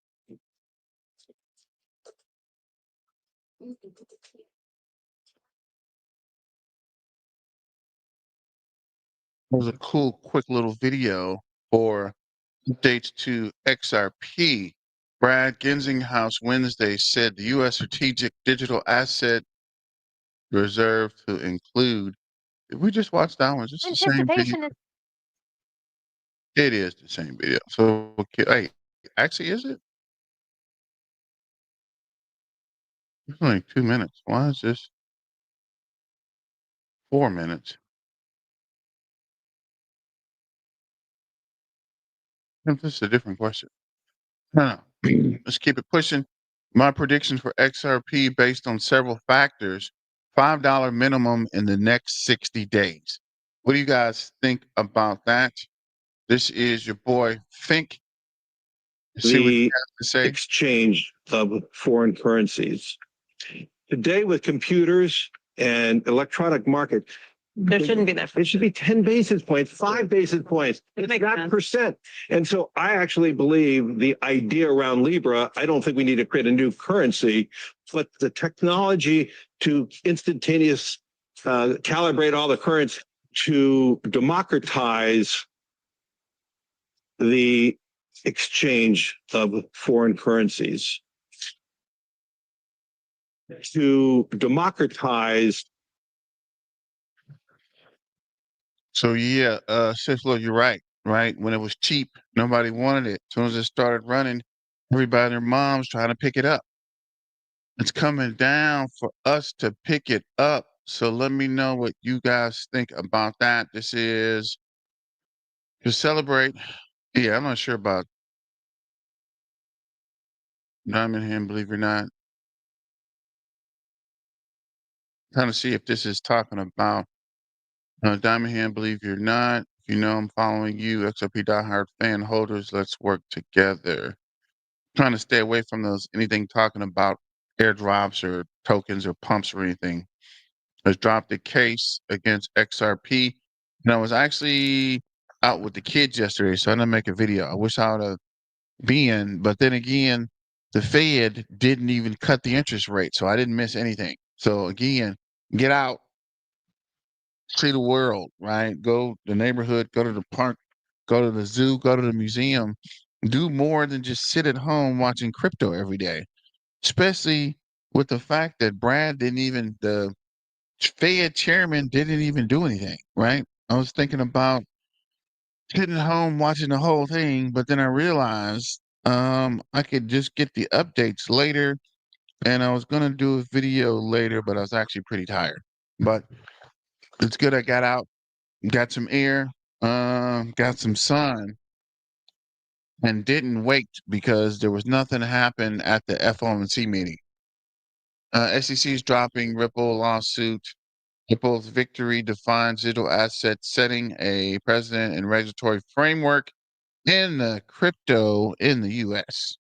was a cool, quick little video for updates to XRP. Brad Gensinghouse Wednesday said the U.S. Strategic Digital Asset Reserve to include. Did we just watch that one? Is this the same video? Anticipation is It is the same video. So, okay, hey, actually, is it? It's only 2 minutes. Why is this 4 minutes? This is a different question. No. Let's keep it pushing. My prediction for XRP based on several factors, $5 minimum in the next 60 days. What do you guys think about that? This is your boy Fink. See what you The have to say. exchange of foreign currencies. Today, with computers and electronic market, There shouldn't be that. it should be 10 basis points, 5 basis points. It's makes not sense. percent. And so I actually believe the idea around Libra, I don't think we need to create a new currency, but the technology to instantaneous calibrate all the currency to democratize the exchange of foreign currencies, to democratize. So yeah, Cicelo, you're right. Right when it was cheap, nobody wanted it. As soon as it started running, everybody and their moms trying to pick it up. It's coming down for us to pick it up. So let me know what you guys think about that. This is to celebrate. Yeah, I'm not sure about Diamond Hand, believe it or not. Trying to see if this is talking about Diamond Hand, believe it or not. You know, I'm following you, XRP diehard fan holders. Let's work together. Trying to stay away from those anything talking about airdrops or tokens or pumps or anything. Has dropped the case against XRP. And I was actually out with the kids yesterday, so I didn't make a video. I wish I would have been, but then again, the Fed didn't even cut the interest rate, so I didn't miss anything. So again, get out, see the world, right? Go to the neighborhood, go to the park, go to the zoo, go to the museum, do more than just sit at home watching crypto every day. Especially with the fact that the Fed chairman didn't even do anything, right? I was thinking about sitting at home watching the whole thing, but then I realized I could just get the updates later, and I was gonna do a video later, but I was actually pretty tired. But it's good I got out, got some air, got some sun, and didn't wait because there was nothing happen at the FOMC meeting. SEC is dropping Ripple lawsuit. Ripple's victory defines digital assets, setting a precedent and regulatory framework in the crypto in the US.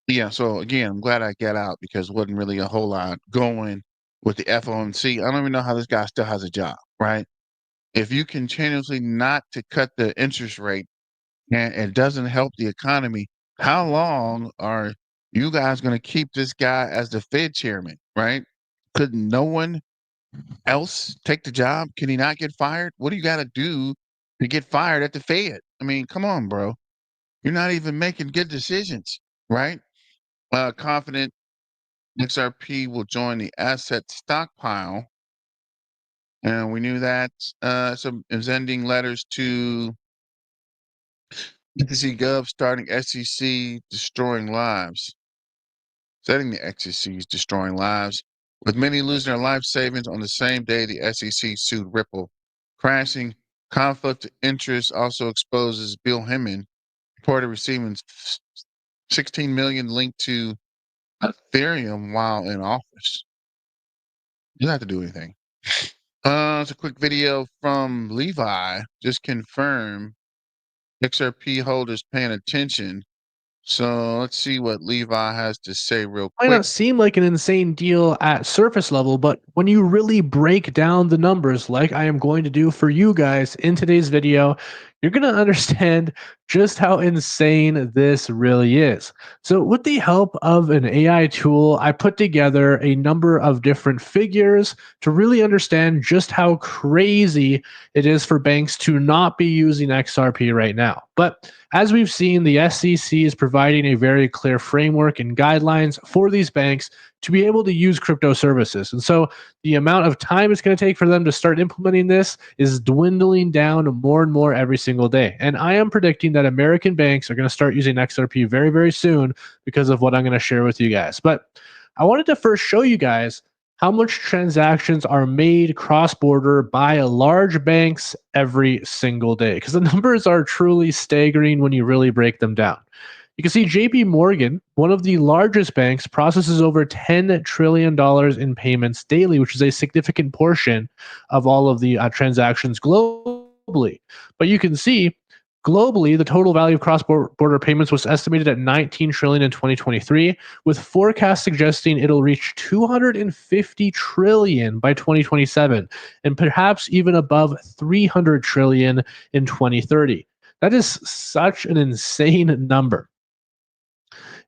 Yeah, so again, I'm glad I got out because wasn't really a whole lot going with the FOMC. I don't even know how this guy still has a job, right? If you continuously not to cut the interest rate and it doesn't help the economy, how long are you guys going to keep this guy as the Fed chairman, right? Could no one else take the job? Can he not get fired? What do you got to do to get fired at the Fed? I mean, come on, bro. You're not even making good decisions, right? Confident XRP will join the asset stockpile. And we knew that. So is ending letters to SEC Gov, starting SEC, destroying lives. Setting the SEC is destroying lives. With many losing their life savings on the same day the SEC sued Ripple. Crashing conflict of interest also exposes Bill Hemming, reported receiving 16 million linked to Ethereum while in office. You don't have to do anything. It's a quick video from Levi. Just confirm XRP holders paying attention. So let's see what Levi has to say real Might quick. not seem like an insane deal at surface level, but when you really break down the numbers, like I am going to do for you guys in today's video, you're going to understand just how insane this really is. So with the help of an AI tool, I put together a number of different figures to really understand just how crazy it is for banks to not be using XRP right now. But as we've seen, the SEC is providing a very clear framework and guidelines for these banks to be able to use crypto services. And so the amount of time it's going to take for them to start implementing this is dwindling down more and more every single day. And I am predicting that American banks are going to start using XRP very, very soon because of what I'm going to share with you guys. But I wanted to first show you guys how much transactions are made cross-border by large banks every single day, because the numbers are truly staggering when you really break them down. You can see JP Morgan, one of the largest banks, processes over $10 trillion in payments daily, which is a significant portion of all of the transactions globally. But you can see globally, the total value of cross-border payments was estimated at $19 trillion in 2023, with forecasts suggesting it'll reach $250 trillion by 2027, and perhaps even above $300 trillion in 2030. That is such an insane number.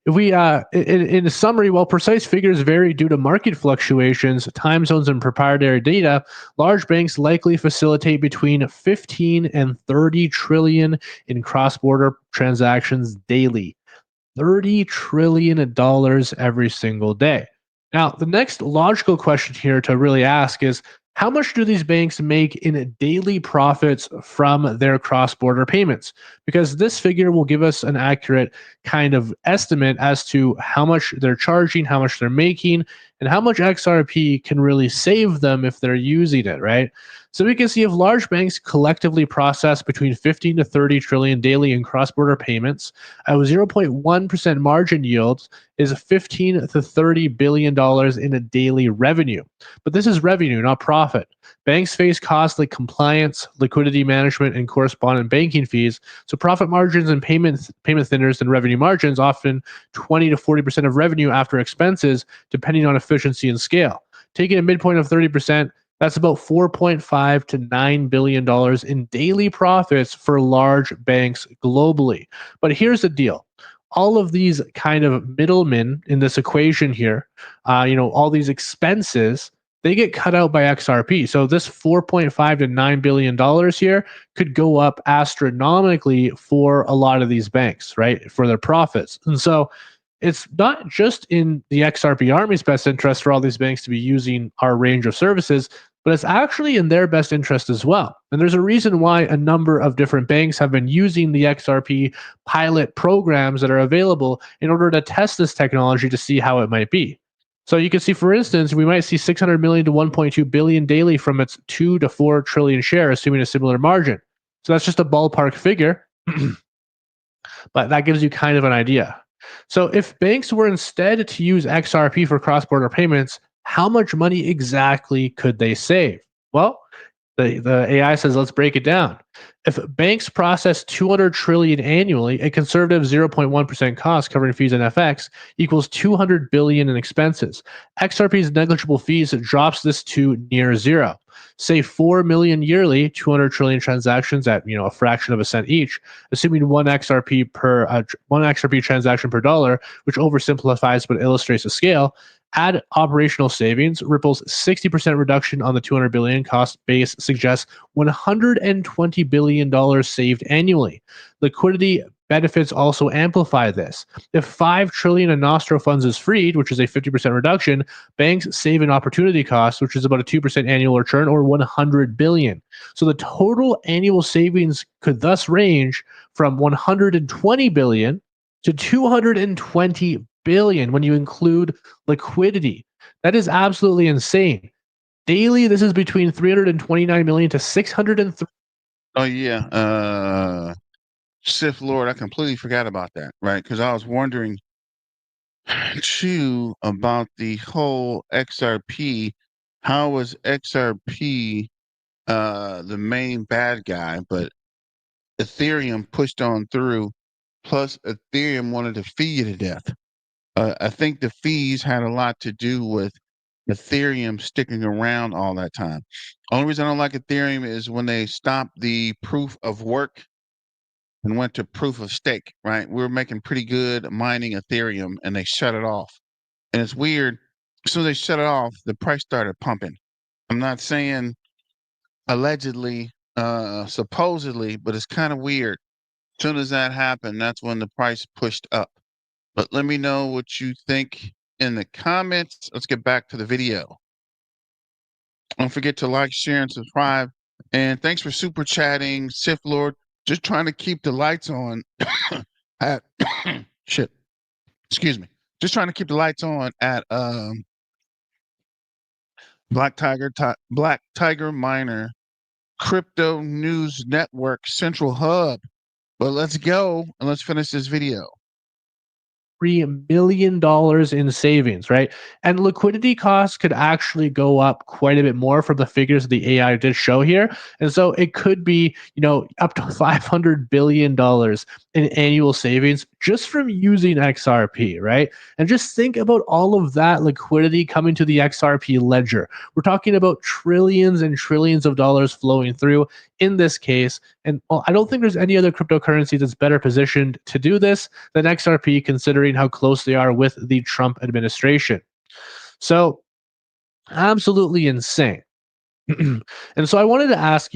If we, in summary, while precise figures vary due to market fluctuations, time zones, and proprietary data, large banks likely facilitate between 15 and 30 trillion in cross-border transactions daily. $30 trillion every single day. Now, the next logical question here to really ask is, how much do these banks make in daily profits from their cross-border payments? Because this figure will give us an accurate kind of estimate as to how much they're charging, how much they're making, and how much XRP can really save them if they're using it, right? So we can see if large banks collectively process between 15 to 30 trillion daily in cross-border payments, a 0.1% margin yield is $15 to $30 billion in a daily revenue. But this is revenue, not profit. Banks face costs like compliance, liquidity management, and correspondent banking fees. So profit margins and payment thinners and revenue margins, often 20 to 40% of revenue after expenses, depending on efficiency and scale. Taking a midpoint of 30%, that's about $4.5 to $9 billion in daily profits for large banks globally. But here's the deal. All of these kind of middlemen in this equation here, all these expenses, they get cut out by XRP. So this $4.5 to $9 billion here could go up astronomically for a lot of these banks, right? For their profits. And so it's not just in the XRP Army's best interest for all these banks to be using our range of services, but it's actually in their best interest as well. And there's a reason why a number of different banks have been using the XRP pilot programs that are available in order to test this technology to see how it might be. So you can see, for instance, we might see 600 million to 1.2 billion daily from its 2 to 4 trillion share, assuming a similar margin. So that's just a ballpark figure, but that gives you kind of an idea. So if banks were instead to use XRP for cross-border payments, how much money exactly could they save? Well, the AI says, let's break it down. If banks process 200 trillion annually, a conservative 0.1% cost covering fees and FX equals 200 billion in expenses. XRP's negligible fees drops this to near zero. Say 4 million yearly, 200 trillion transactions at a fraction of a cent each, assuming one XRP transaction per dollar, which oversimplifies but illustrates the scale. Add operational savings. Ripple's 60% reduction on the 200 billion cost base suggests $120 billion saved annually. Liquidity benefits also amplify this. If 5 trillion in Nostro funds is freed, which is a 50% reduction, banks save an opportunity cost, which is about a 2% annual return, or 100 billion. So the total annual savings could thus range from 120 billion to 220 billion when you include liquidity. That is absolutely insane. Daily, this is between 329 million to 603. Oh yeah, Sith Lord, I completely forgot about that, right? Because I was wondering too about the whole XRP. How was XRP the main bad guy, but Ethereum pushed on through? Plus, Ethereum wanted to fee you to death. I think the fees had a lot to do with Ethereum sticking around all that time. Only reason I don't like Ethereum is when they stopped the proof of work and went to proof of stake, right? We were making pretty good mining Ethereum and they shut it off. And it's weird. As soon as they shut it off, the price started pumping. I'm not saying allegedly, supposedly, but it's kind of weird. As soon as that happened, that's when the price pushed up. But let me know what you think in the comments. Let's get back to the video. Don't forget to like, share, and subscribe. And thanks for super chatting, Sith Lord. Just trying to keep the lights on at shit. Excuse me. Just trying to keep the lights on at Black Tiger Miner Crypto News Network Central Hub. But let's go and let's finish this video. $3 million in savings, right? And liquidity costs could actually go up quite a bit more from the figures the AI did show here. And so it could be, up to $500 billion in annual savings just from using XRP, right? And just think about all of that liquidity coming to the XRP ledger. We're talking about trillions and trillions of dollars flowing through in this case. And I don't think there's any other cryptocurrency that's better positioned to do this than XRP, considering how close they are with the Trump administration. So, absolutely insane. And so I wanted to ask,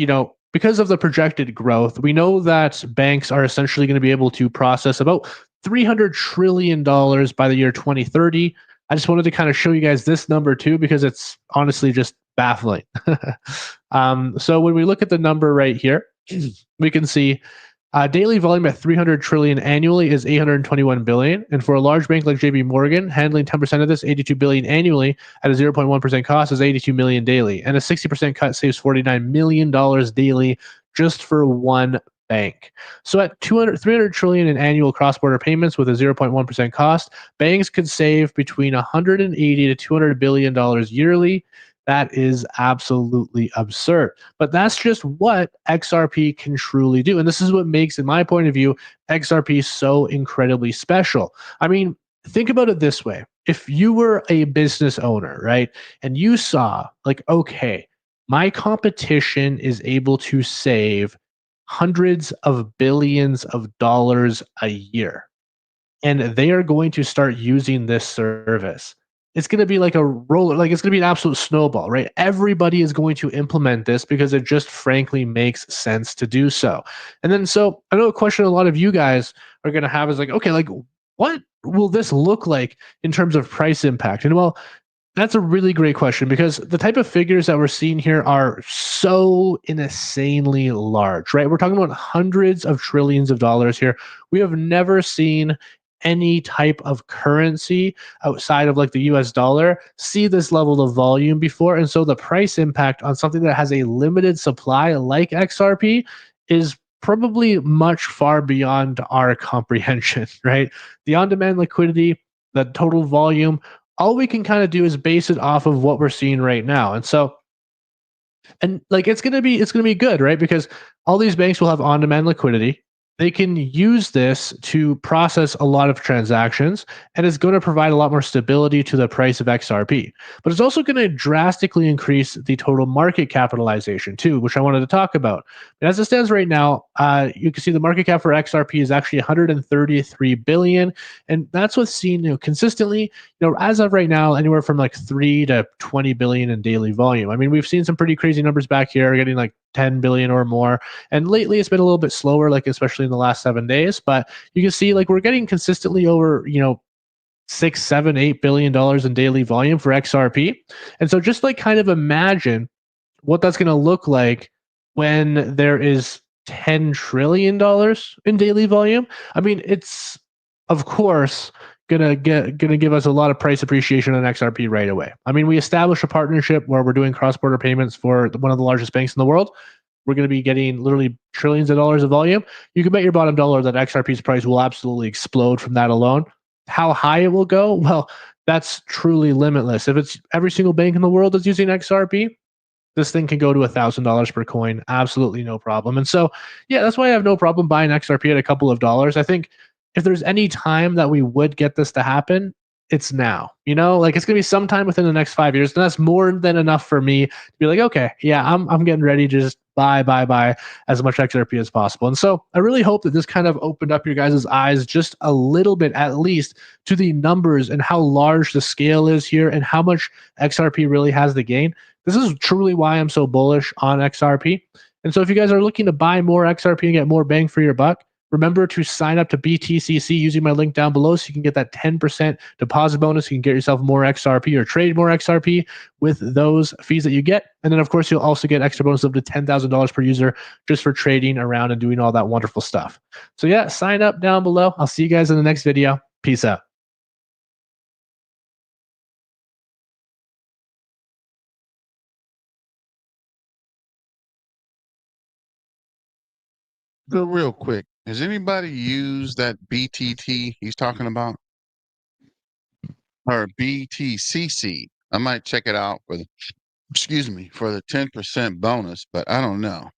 because of the projected growth, we know that banks are essentially going to be able to process about $300 trillion by the year 2030. I just wanted to kind of show you guys this number too, because it's honestly just baffling. So when we look at the number right here, we can see daily volume at 300 trillion annually is 821 billion. And for a large bank like JP Morgan, handling 10% of this, 82 billion annually at a 0.1% cost is 82 million daily. And a 60% cut saves $49 million daily just for one bank. So at 300 trillion in annual cross-border payments with a 0.1% cost, banks could save between 180 to 200 billion dollars yearly. That is absolutely absurd. But that's just what XRP can truly do. And this is what makes, in my point of view, XRP so incredibly special. I mean, think about it this way. If you were a business owner, right, and you saw, like, okay, my competition is able to save hundreds of billions of dollars a year, and they are going to start using this service. it's going to be like a roller, like it's going to be an absolute snowball, right? Everybody is going to implement this because it just frankly makes sense to do so. And then, so I know a question a lot of you guys are going to have is like, okay, like what will this look like in terms of price impact? And well, that's a really great question because the type of figures that we're seeing here are so insanely large, right? We're talking about hundreds of trillions of dollars here. We have never seen any type of currency outside of like the US dollar see this level of volume before. And so the price impact on something that has a limited supply like XRP is probably much far beyond our comprehension, right? The on demand liquidity, the total volume, all we can kind of do is base it off of what we're seeing right now. And so, and like it's gonna be good, right? Because all these banks will have on-demand liquidity. They can use this to process a lot of transactions, and it's going to provide a lot more stability to the price of XRP. But it's also going to drastically increase the total market capitalization too, which I wanted to talk about. And as it stands right now, you can see the market cap for XRP is actually 133 billion, and that's what's seen consistently. As of right now, anywhere from like 3 to 20 billion in daily volume. I mean, we've seen some pretty crazy numbers back here, getting like 10 billion or more. And lately it's been a little bit slower, like especially in the last 7 days. But you can see like we're getting consistently over, $6, $7, $8 billion in daily volume for XRP. And so just like kind of imagine what that's going to look like when there is $10 trillion in daily volume. I mean, it's of course gonna give us a lot of price appreciation on XRP right away. I mean, we established a partnership where we're doing cross-border payments for one of the largest banks in the world. We're going to be getting literally trillions of dollars of volume. You can bet your bottom dollar that XRP's price will absolutely explode from that alone. How high it will go? Well, that's truly limitless. If it's every single bank in the world that's using XRP, this thing can go to $1,000 per coin. Absolutely no problem. And so, yeah, that's why I have no problem buying XRP at a couple of dollars. I think if there's any time that we would get this to happen, it's now. Like it's gonna be sometime within the next 5 years, and that's more than enough for me to be like, okay, yeah, I'm getting ready to just buy as much XRP as possible. And so I really hope that this kind of opened up your guys' eyes just a little bit, at least, to the numbers and how large the scale is here and how much XRP really has to gain. This is truly why I'm so bullish on XRP. And so if you guys are looking to buy more XRP and get more bang for your buck, remember to sign up to BTCC using my link down below so you can get that 10% deposit bonus. You can get yourself more XRP or trade more XRP with those fees that you get. And then, of course, you'll also get extra bonus up to $10,000 per user just for trading around and doing all that wonderful stuff. So yeah, sign up down below. I'll see you guys in the next video. Peace out. Real quick, has anybody used that BTT he's talking about? Or BTCC? I might check it out for the 10% bonus, but I don't know.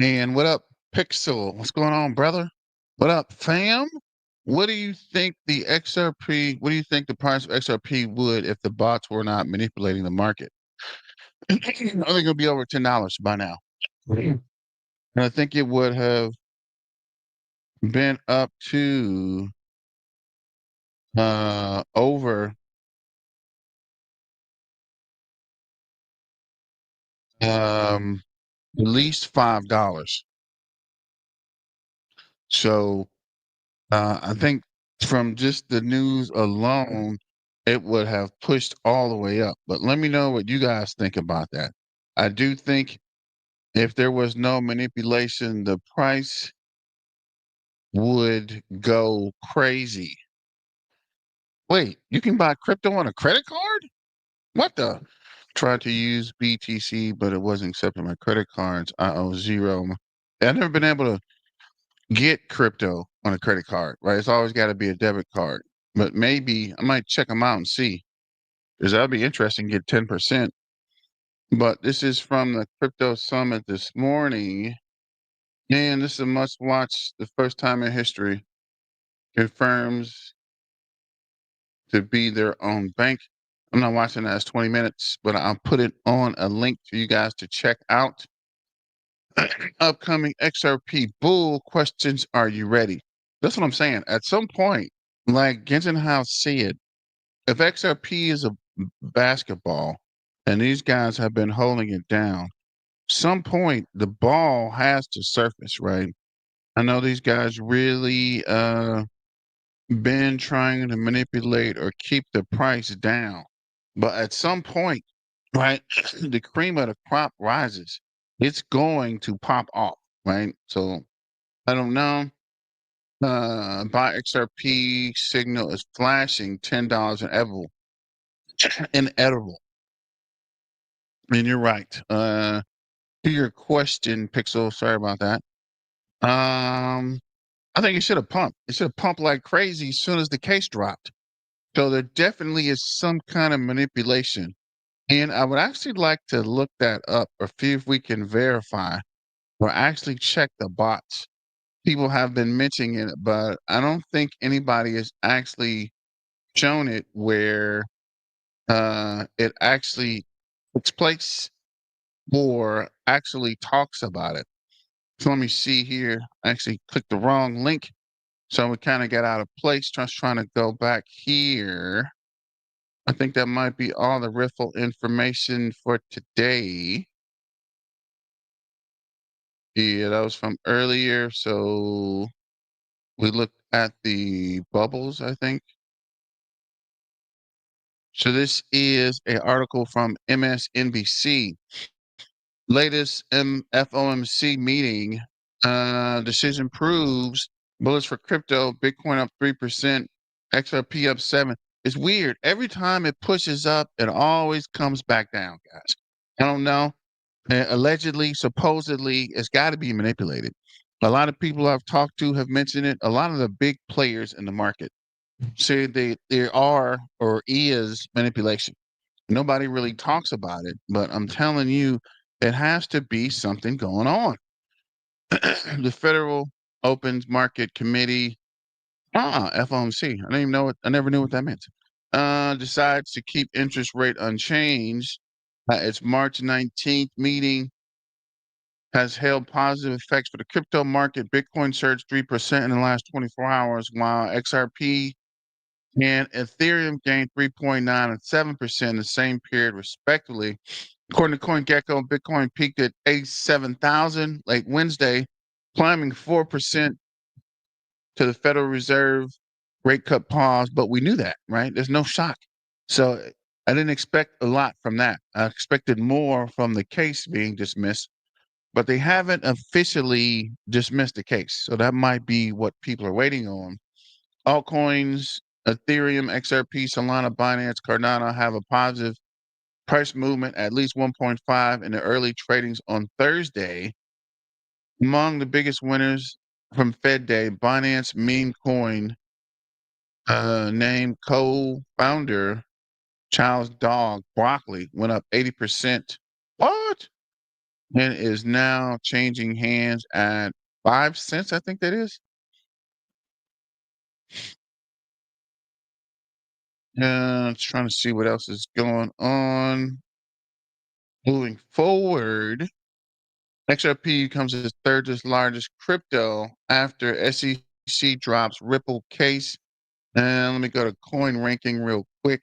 And what up, Pixel? What's going on, brother? What up, fam? What do you think what do you think the price of XRP would if the bots were not manipulating the market? I think it'll be over $10 by now. And I think it would have been up to over at least $5. So I think from just the news alone, it would have pushed all the way up. But let me know what you guys think about that. I do think if there was no manipulation, the price would go crazy. Wait, you can buy crypto on a credit card? What the? Tried to use BTC, but it wasn't accepting my credit cards. I owe zero. I've never been able to get crypto on a credit card, right? It's always got to be a debit card. But maybe I might check them out and see, because that'd be interesting. Get 10%. But this is from the crypto summit this morning, and this is a must watch. The first time in history confirms to be their own bank. I'm not watching that as 20 minutes, but I'll put it on a link for you guys to check out. Upcoming XRP bull questions. Are you ready? That's what I'm saying. At some point, like Genshin House said, if XRP is a basketball, and these guys have been holding it down. Some point, the ball has to surface, right? I know these guys really been trying to manipulate or keep the price down, but at some point, right, the cream of the crop rises. It's going to pop off, right? So I don't know. Buy XRP signal is flashing $10 inedible. And you're right. To your question, Pixel, sorry about that. I think it should have pumped. It should have pumped like crazy as soon as the case dropped. So there definitely is some kind of manipulation. And I would actually like to look that up or see if we can verify or actually check the bots. People have been mentioning it, but I don't think anybody has actually shown it where it actually takes place or actually talks about it. So let me see here. I actually clicked the wrong link. So we kind of got out of place. Just trying to go back here. I think that might be all the Riffle information for today. Yeah, that was from earlier. So we looked at the bubbles, I think. So this is an article from MSNBC. Latest FOMC meeting decision proves bullets for crypto. Bitcoin up 3%, XRP up 7. It's weird. Every time it pushes up, it always comes back down, guys. I don't know. Allegedly, supposedly, it's got to be manipulated. A lot of people I've talked to have mentioned it. A lot of the big players in the market say there are or is manipulation. Nobody really talks about it, but I'm telling you, it has to be something going on. The Federal Opens Market Committee, FOMC. I didn't even know it. I never knew what that meant. Decides to keep interest rate unchanged. Its March 19th meeting has held positive effects for the crypto market. Bitcoin surged 3% in the last 24 hours, while XRP and Ethereum gained 3.9 and 7% in the same period, respectively. According to CoinGecko, Bitcoin peaked at 87,000 late Wednesday, climbing 4% to the Federal Reserve rate cut pause. But we knew that, right? There's no shock. So I didn't expect a lot from that. I expected more from the case being dismissed, but they haven't officially dismissed the case. So that might be what people are waiting on. Altcoins, Ethereum, XRP, Solana, Binance, Cardano have a positive price movement at least 1.5 in the early tradings on Thursday. Among the biggest winners from Fed Day, Binance meme coin named co-founder Child's dog Broccoli went up 80%. What? And is now changing hands at 5 cents, I think that is. Trying to see what else is going on. Moving forward, XRP comes as third largest crypto after SEC drops Ripple case. And let me go to coin ranking real quick.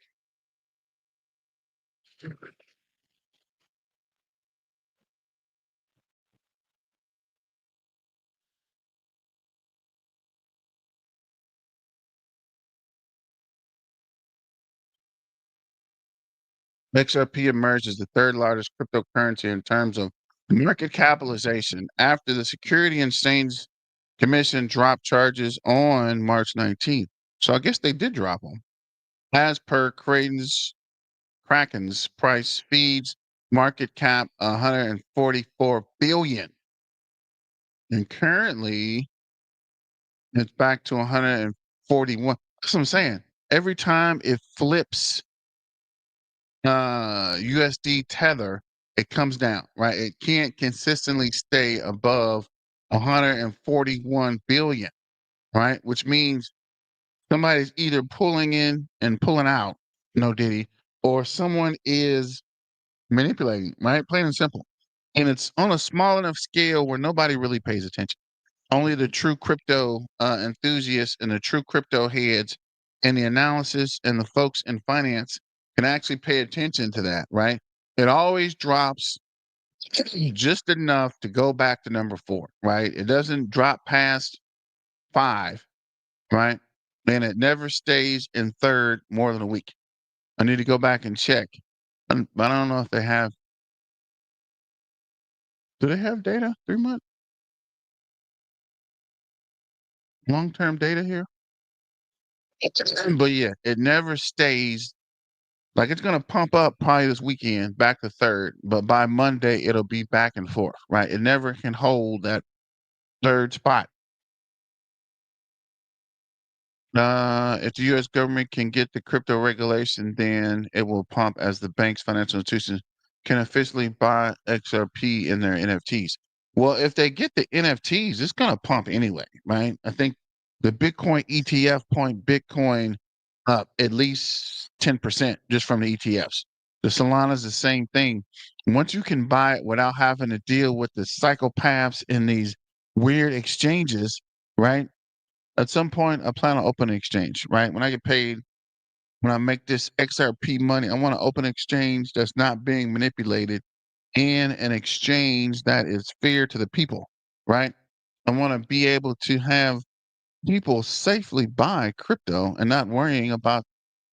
XRP emerged as the third largest cryptocurrency in terms of market capitalization after the Security and Exchange Commission dropped charges on March 19th. So I guess they did drop them. As per Kraken's price feeds, market cap 144 billion. And currently it's back to 141. That's what I'm saying. Every time it flips USD tether, it comes down, right? It can't consistently stay above 141 billion, right? Which means somebody's either pulling in and pulling out, no Diddy, or someone is manipulating, right? Plain and simple. And it's on a small enough scale where nobody really pays attention. Only the true crypto enthusiasts and the true crypto heads and the analysis and the folks in finance can actually pay attention to that, right? It always drops just enough to go back to number 4, right? It doesn't drop past 5, right? And it never stays in third more than a week. I need to go back and check. But I don't know if they have. Do they have data? 3 months? Long-term data here? But yeah, it never stays. Like it's gonna pump up probably this weekend back to third, but by Monday it'll be back and forth, right? It never can hold that third spot. If the U.S. government can get the crypto regulation, then it will pump as the banks, financial institutions can officially buy XRP in their NFTs. Well, if they get the NFTs, it's going to pump anyway, right? I think the Bitcoin ETF point Bitcoin up at least 10% just from the ETFs. The Solana's the same thing. Once you can buy it without having to deal with the psychopaths in these weird exchanges, right? At some point, I plan on opening an exchange, right? When I get paid, when I make this XRP money, I want to open an exchange that's not being manipulated and an exchange that is fair to the people, right? I want to be able to have people safely buy crypto and not worrying about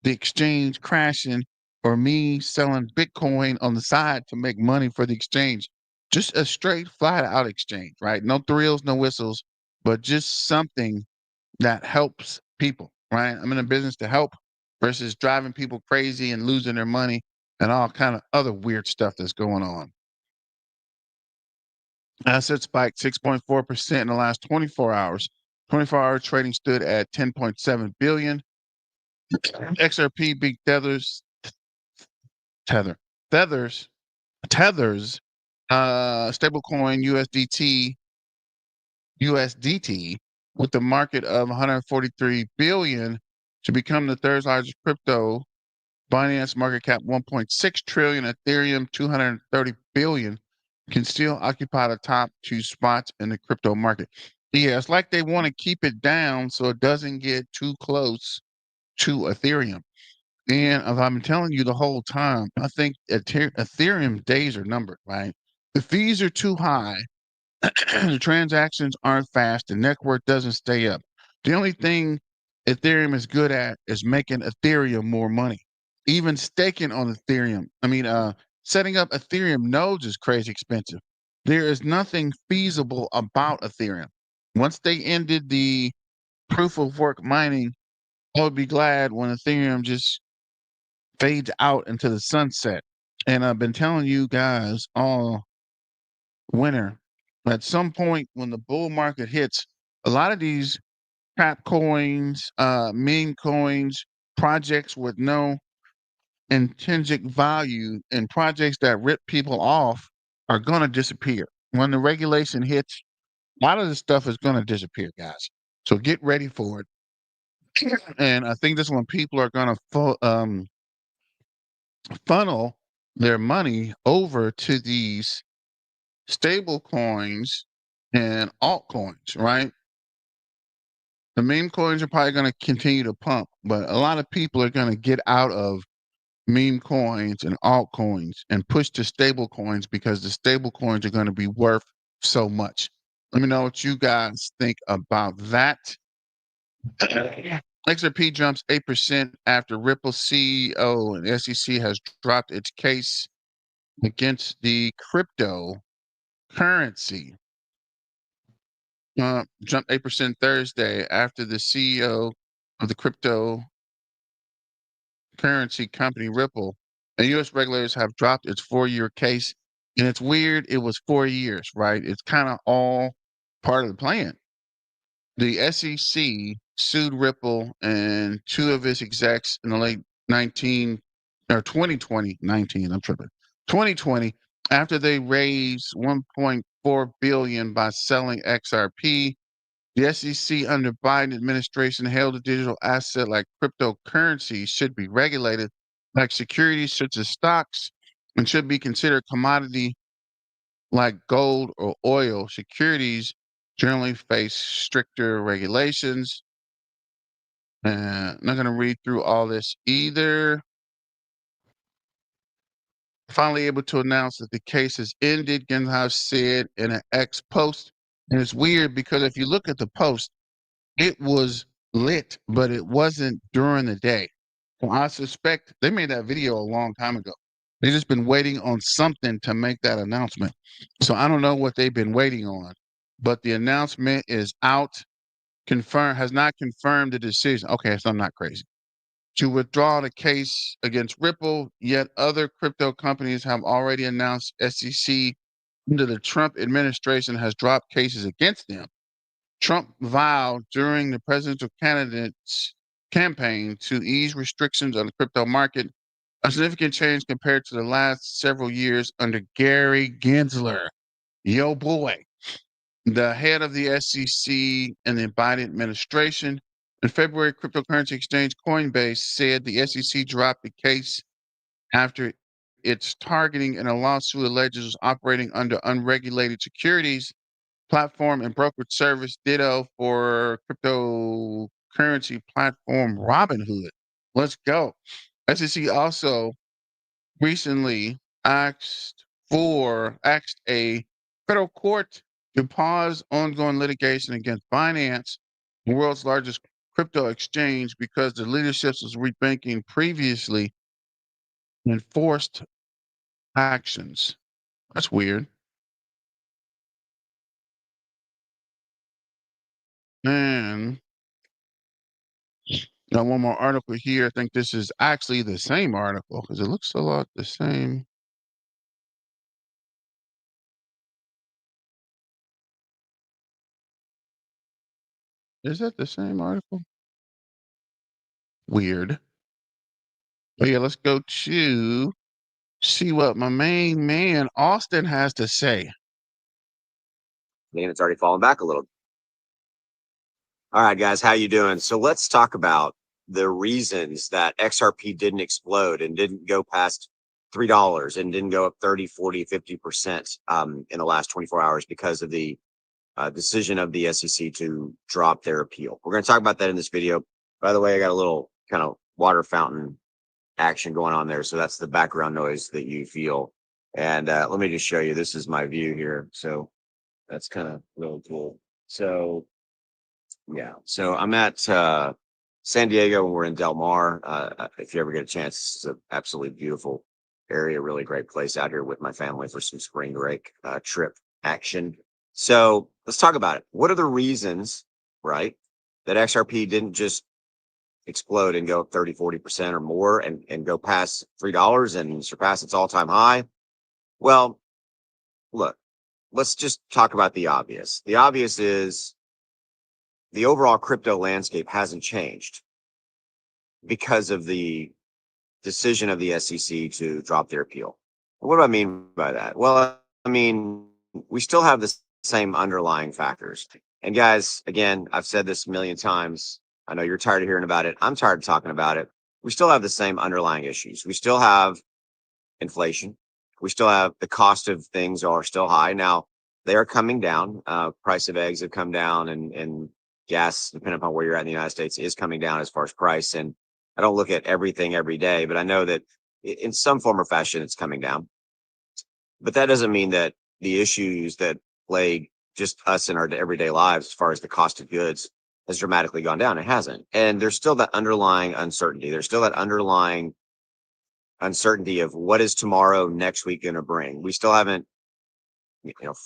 the exchange crashing or me selling Bitcoin on the side to make money for the exchange. Just a straight flat out exchange, right? No thrills, no whistles, but just something that helps people, right? I'm in a business to help versus driving people crazy and losing their money and all kind of other weird stuff that's going on. Assets spiked 6.4% in the last 24 hours. 24-hour trading stood at 10.7 billion. XRP beat Tethers, stablecoin USDT with the market of 143 billion to become the third largest crypto. Binance market cap 1.6 trillion, Ethereum 230 billion can still occupy the top 2 spots in the crypto market. Yeah, it's like they want to keep it down so it doesn't get too close to Ethereum. And as I've been telling you the whole time, I think Ethereum days are numbered, right? The fees are too high. The transactions aren't fast. The network doesn't stay up. The only thing Ethereum is good at is making Ethereum more money. Even staking on Ethereum. Setting up Ethereum nodes is crazy expensive. There is nothing feasible about Ethereum. Once they ended the proof of work mining, I would be glad when Ethereum just fades out into the sunset. And I've been telling you guys all winter, at some point when the bull market hits, a lot of these crap coins, meme coins, projects with no intrinsic value and projects that rip people off are going to disappear. When the regulation hits, a lot of this stuff is going to disappear, guys. So get ready for it. And I think this is when people are going to funnel their money over to these stable coins and altcoins, right? The meme coins are probably going to continue to pump, but a lot of people are going to get out of meme coins and altcoins and push to stable coins because the stable coins are going to be worth so much. Let me know what you guys think about that. XRP jumps 8% after Ripple CEO and SEC has dropped its case against the cryptocurrency. Jumped 8% Thursday after the CEO of the cryptocurrency company Ripple and U.S. regulators have dropped its 4-year case. And it's weird. It was 4 years, right? It's kind of all part of the plan. The SEC sued Ripple and 2 of its execs in the late 2020 after they raised 1.4 billion by selling XRP. The SEC under Biden administration held a digital asset like cryptocurrency should be regulated like securities such as stocks and should be considered commodity like gold or oil. Securities generally face stricter regulations. I'm not going to read through all this either. finally able to announce that the case has ended, Gendhouse said in an X post. And it's weird because if you look at the post, it was lit, but it wasn't during the day. So I suspect they made that video a long time ago. They've just been waiting on something to make that announcement. So I don't know what they've been waiting on, but the announcement is out. Has not confirmed the decision. Okay, so I'm not crazy. To withdraw the case against Ripple, yet other crypto companies have already announced SEC under the Trump administration has dropped cases against them. Trump vowed during the presidential candidate's campaign to ease restrictions on the crypto market, a significant change compared to the last several years under Gary Gensler. Yo, boy, the head of the SEC and the Biden administration. In February, cryptocurrency exchange Coinbase said the SEC dropped the case after its targeting in a lawsuit alleges operating under unregulated securities platform and brokerage service. Ditto for cryptocurrency platform Robinhood. Let's go. SEC also recently asked a federal court to pause ongoing litigation against Binance, the world's largest crypto exchange, because the leadership was rethinking previously enforced actions. That's weird. And got one more article here. I think this is actually the same article because it looks a lot the same. Is that the same article? Weird. But yeah, let's go to see what my main man Austin has to say. And it's already fallen back a little. All right, guys, how you doing? So let's talk about the reasons that XRP didn't explode and didn't go past $3 and didn't go up 30, 40, 50% in the last 24 hours because of the decision of the SEC to drop their appeal. We're going to talk about that in this video. By the way, I got a little kind of water fountain action going on there. So that's the background noise that you feel. And let me just show you. This is my view here. So that's kind of really cool. So yeah, so I'm at San Diego and we're in Del Mar. If you ever get a chance, it's an absolutely beautiful area, really great place out here with my family for some spring break trip action. So let's talk about it. What are the reasons, right, that XRP didn't just explode and go up 30, 40% or more and go past $3 and surpass its all-time high? Well, look, let's just talk about the obvious. The obvious is the overall crypto landscape hasn't changed because of the decision of the SEC to drop their appeal. What do I mean by that? Well, I mean, we still have the same underlying factors. And guys, again, I've said this a million times. I know you're tired of hearing about it. I'm tired of talking about it. We still have the same underlying issues. We still have inflation. We still have the cost of things are still high. Now, they are coming down. Price of eggs have come down and gas, depending upon where you're at in the United States, is coming down as far as price. And I don't look at everything every day, but I know that in some form or fashion, it's coming down. But that doesn't mean that the issues that plague just us in our everyday lives, as far as the cost of goods, has dramatically gone down. It hasn't. And there's still that underlying uncertainty. There's still that underlying uncertainty of what is tomorrow, next week going to bring. We still haven't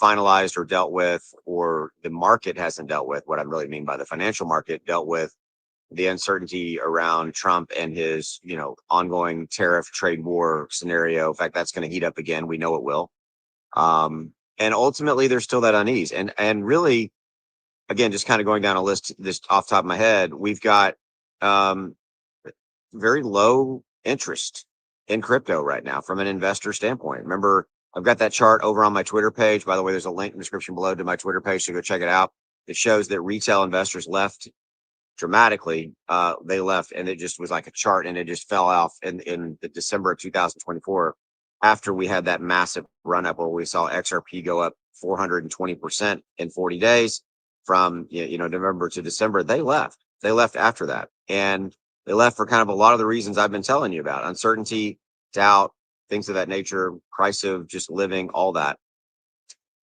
finalized or dealt with, or the market hasn't dealt with, what I really mean by the financial market, dealt with the uncertainty around Trump and his, ongoing tariff trade war scenario. In fact, that's going to heat up again. We know it will. And ultimately, there's still that unease. And really, again, just kind of going down a list, this off the top of my head, we've got very low interest in crypto right now from an investor standpoint. Remember, I've got that chart over on my Twitter page. By the way, there's a link in the description below to my Twitter page, so go check it out. It shows that retail investors left dramatically. They left, and it just was like a chart, and it just fell off in the December of 2024 after we had that massive run up where we saw XRP go up 420% in 40 days from November to December. They left after that, and they left for kind of a lot of the reasons I've been telling you about: uncertainty, doubt, things of that nature, price of just living, all that.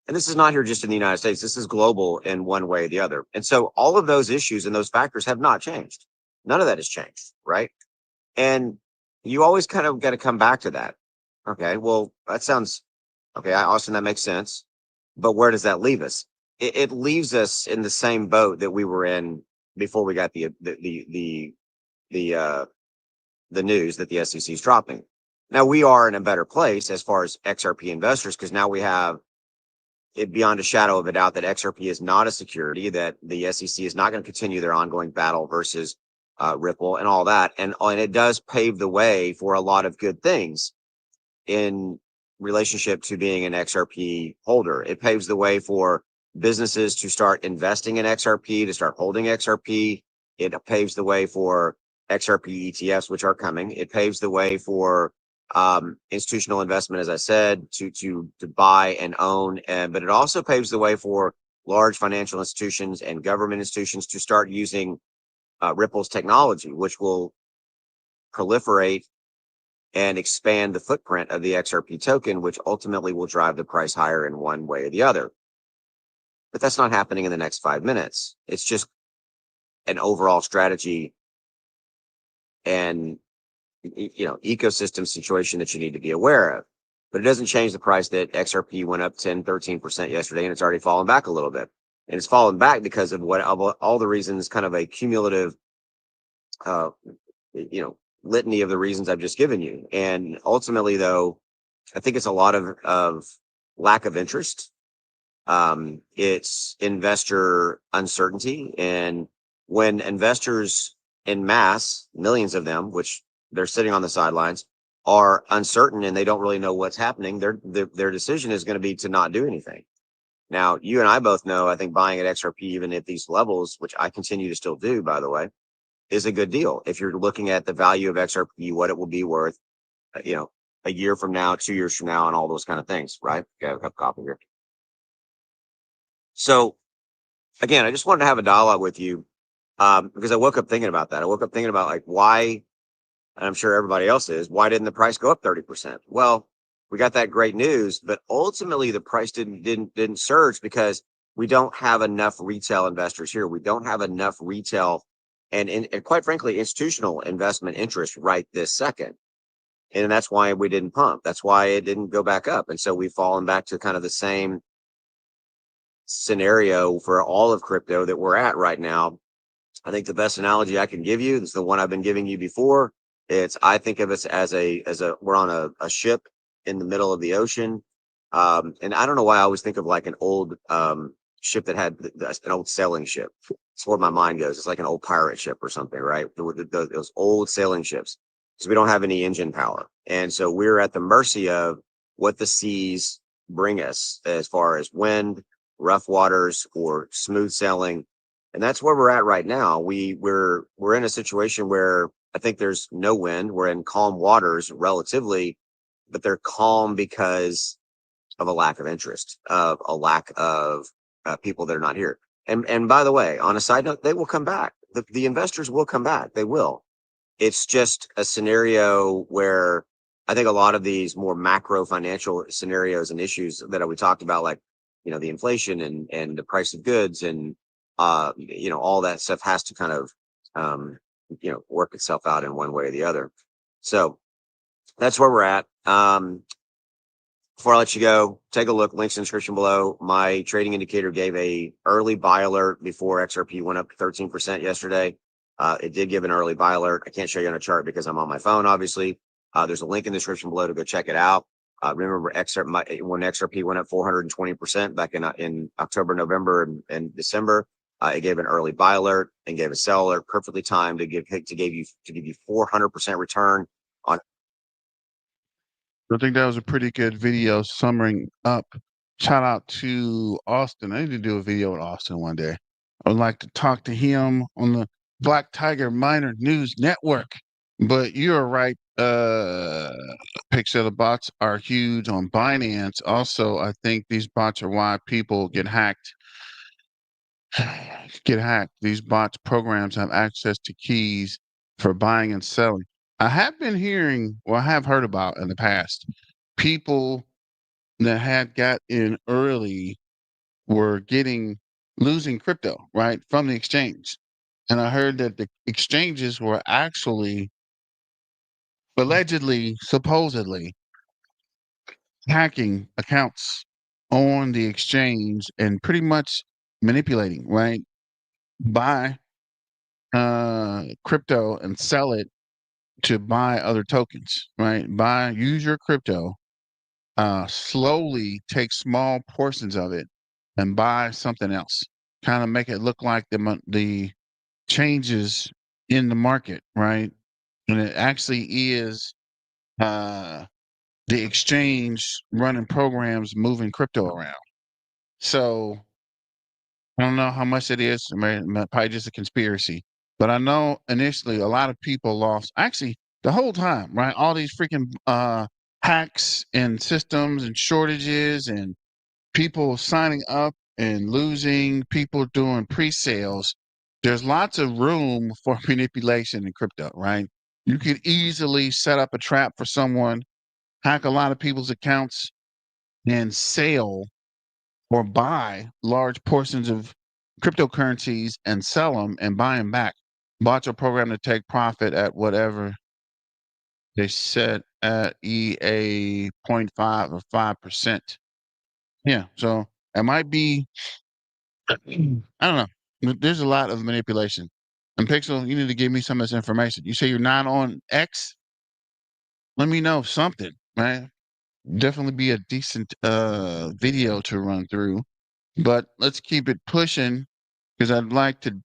And this is not here just in the United States. This is global in one way or the other. And so all of those issues and those factors have not changed. None of that has changed, right? And you always kind of got to come back to that. Okay, well, that sounds okay, Austin, that makes sense. But where does that leave us? It leaves us in the same boat that we were in before we got the news that the SEC is dropping. Now we are in a better place as far as XRP investors because now we have it beyond a shadow of a doubt that XRP is not a security, that the SEC is not going to continue their ongoing battle versus Ripple and all that. And it does pave the way for a lot of good things in relationship to being an XRP holder. It paves the way for businesses to start investing in XRP, to start holding XRP. It paves the way for XRP ETFs, which are coming. It paves the way for institutional investment, as I said, to buy and own. But it also paves the way for large financial institutions and government institutions to start using Ripple's technology, which will proliferate and expand the footprint of the XRP token, which ultimately will drive the price higher in one way or the other. But that's not happening in the next 5 minutes. It's just an overall strategy and ecosystem situation that you need to be aware of. But it doesn't change the price that XRP went up 10, 13% yesterday, and it's already fallen back a little bit. And it's fallen back because of all the reasons, kind of a cumulative litany of the reasons I've just given you. And ultimately, though, I think it's a lot of lack of interest. It's investor uncertainty. And when investors in mass, millions of them, which they're sitting on the sidelines, are uncertain and they don't really know what's happening, their decision is going to be to not do anything. Now, you and I both know, I think buying at XRP, even at these levels, which I continue to still do, by the way, is a good deal. If you're looking at the value of XRP, what it will be worth, a year from now, 2 years from now, and all those kind of things, right? Got a cup of coffee here. So again, I just wanted to have a dialogue with you because I woke up thinking about that. I woke up thinking about like why, and I'm sure everybody else is, why didn't the price go up 30%? Well, we got that great news, but ultimately the price didn't surge because we don't have enough retail investors here. We don't have enough retail and quite frankly, institutional investment interest right this second. And that's why we didn't pump. That's why it didn't go back up. And so we've fallen back to kind of the same scenario for all of crypto that we're at right now. I think the best analogy I can give you is the one I've been giving you before. I think of it as we're on a ship in the middle of the ocean. And I don't know why I always think of like an old ship that had an old sailing ship. It's where my mind goes. It's like an old pirate ship or something, right? Those old sailing ships. So we don't have any engine power. And so we're at the mercy of what the seas bring us as far as wind, rough waters, or smooth sailing. And that's where we're at right now. We're in a situation where I think there's no wind. We're in calm waters relatively, but they're calm because of a lack of interest, of a lack of people that are not here. And by the way, on a side note, they will come back. The investors will come back. They will. It's just a scenario where I think a lot of these more macro financial scenarios and issues that we talked about, like, the inflation and the price of goods and, all that stuff has to kind of, work itself out in one way or the other. So that's where we're at. Before I let you go, take a look, links in the description below. My trading indicator gave a early buy alert before XRP went up 13% yesterday. It did give an early buy alert. I can't show you on a chart because I'm on my phone, obviously. There's a link in the description below to go check it out. Remember when XRP went up 420% back in October, November, and December, it gave an early buy alert and gave a sell alert, perfectly timed to give you 400% return on. I think that was a pretty good video summing up. Shout out to Austin. I need to do a video with Austin one day. I would like to talk to him on the Black Tiger Miner News Network. But you're right. Pixel bots are huge on Binance. Also, I think these bots are why people get hacked. These bots programs have access to keys for buying and selling. I have been hearing, well, I have heard about in the past, people that had got in early were losing crypto, right, from the exchange. And I heard that the exchanges were actually allegedly, supposedly hacking accounts on the exchange and pretty much manipulating, right? Buy crypto and sell it to buy other tokens, right? Use your crypto, slowly take small portions of it and buy something else. Kind of make it look like the changes in the market, right? And it actually is the exchange running programs moving crypto around. So I don't know how much it is. Probably just a conspiracy. But I know initially a lot of people lost. Actually, the whole time, right? All these freaking hacks and systems and shortages and people signing up and losing, people doing pre-sales. There's lots of room for manipulation in crypto, right? You could easily set up a trap for someone, hack a lot of people's accounts, and sell or buy large portions of cryptocurrencies and sell them and buy them back. Bought your program to take profit at whatever they set at EA 0.5 or 5%. Yeah, so it might be, I don't know. There's a lot of manipulation. And Pixel, you need to give me some of this information. You say you're not on X? Let me know something, right? Definitely be a decent video to run through. But let's keep it pushing because I'd like to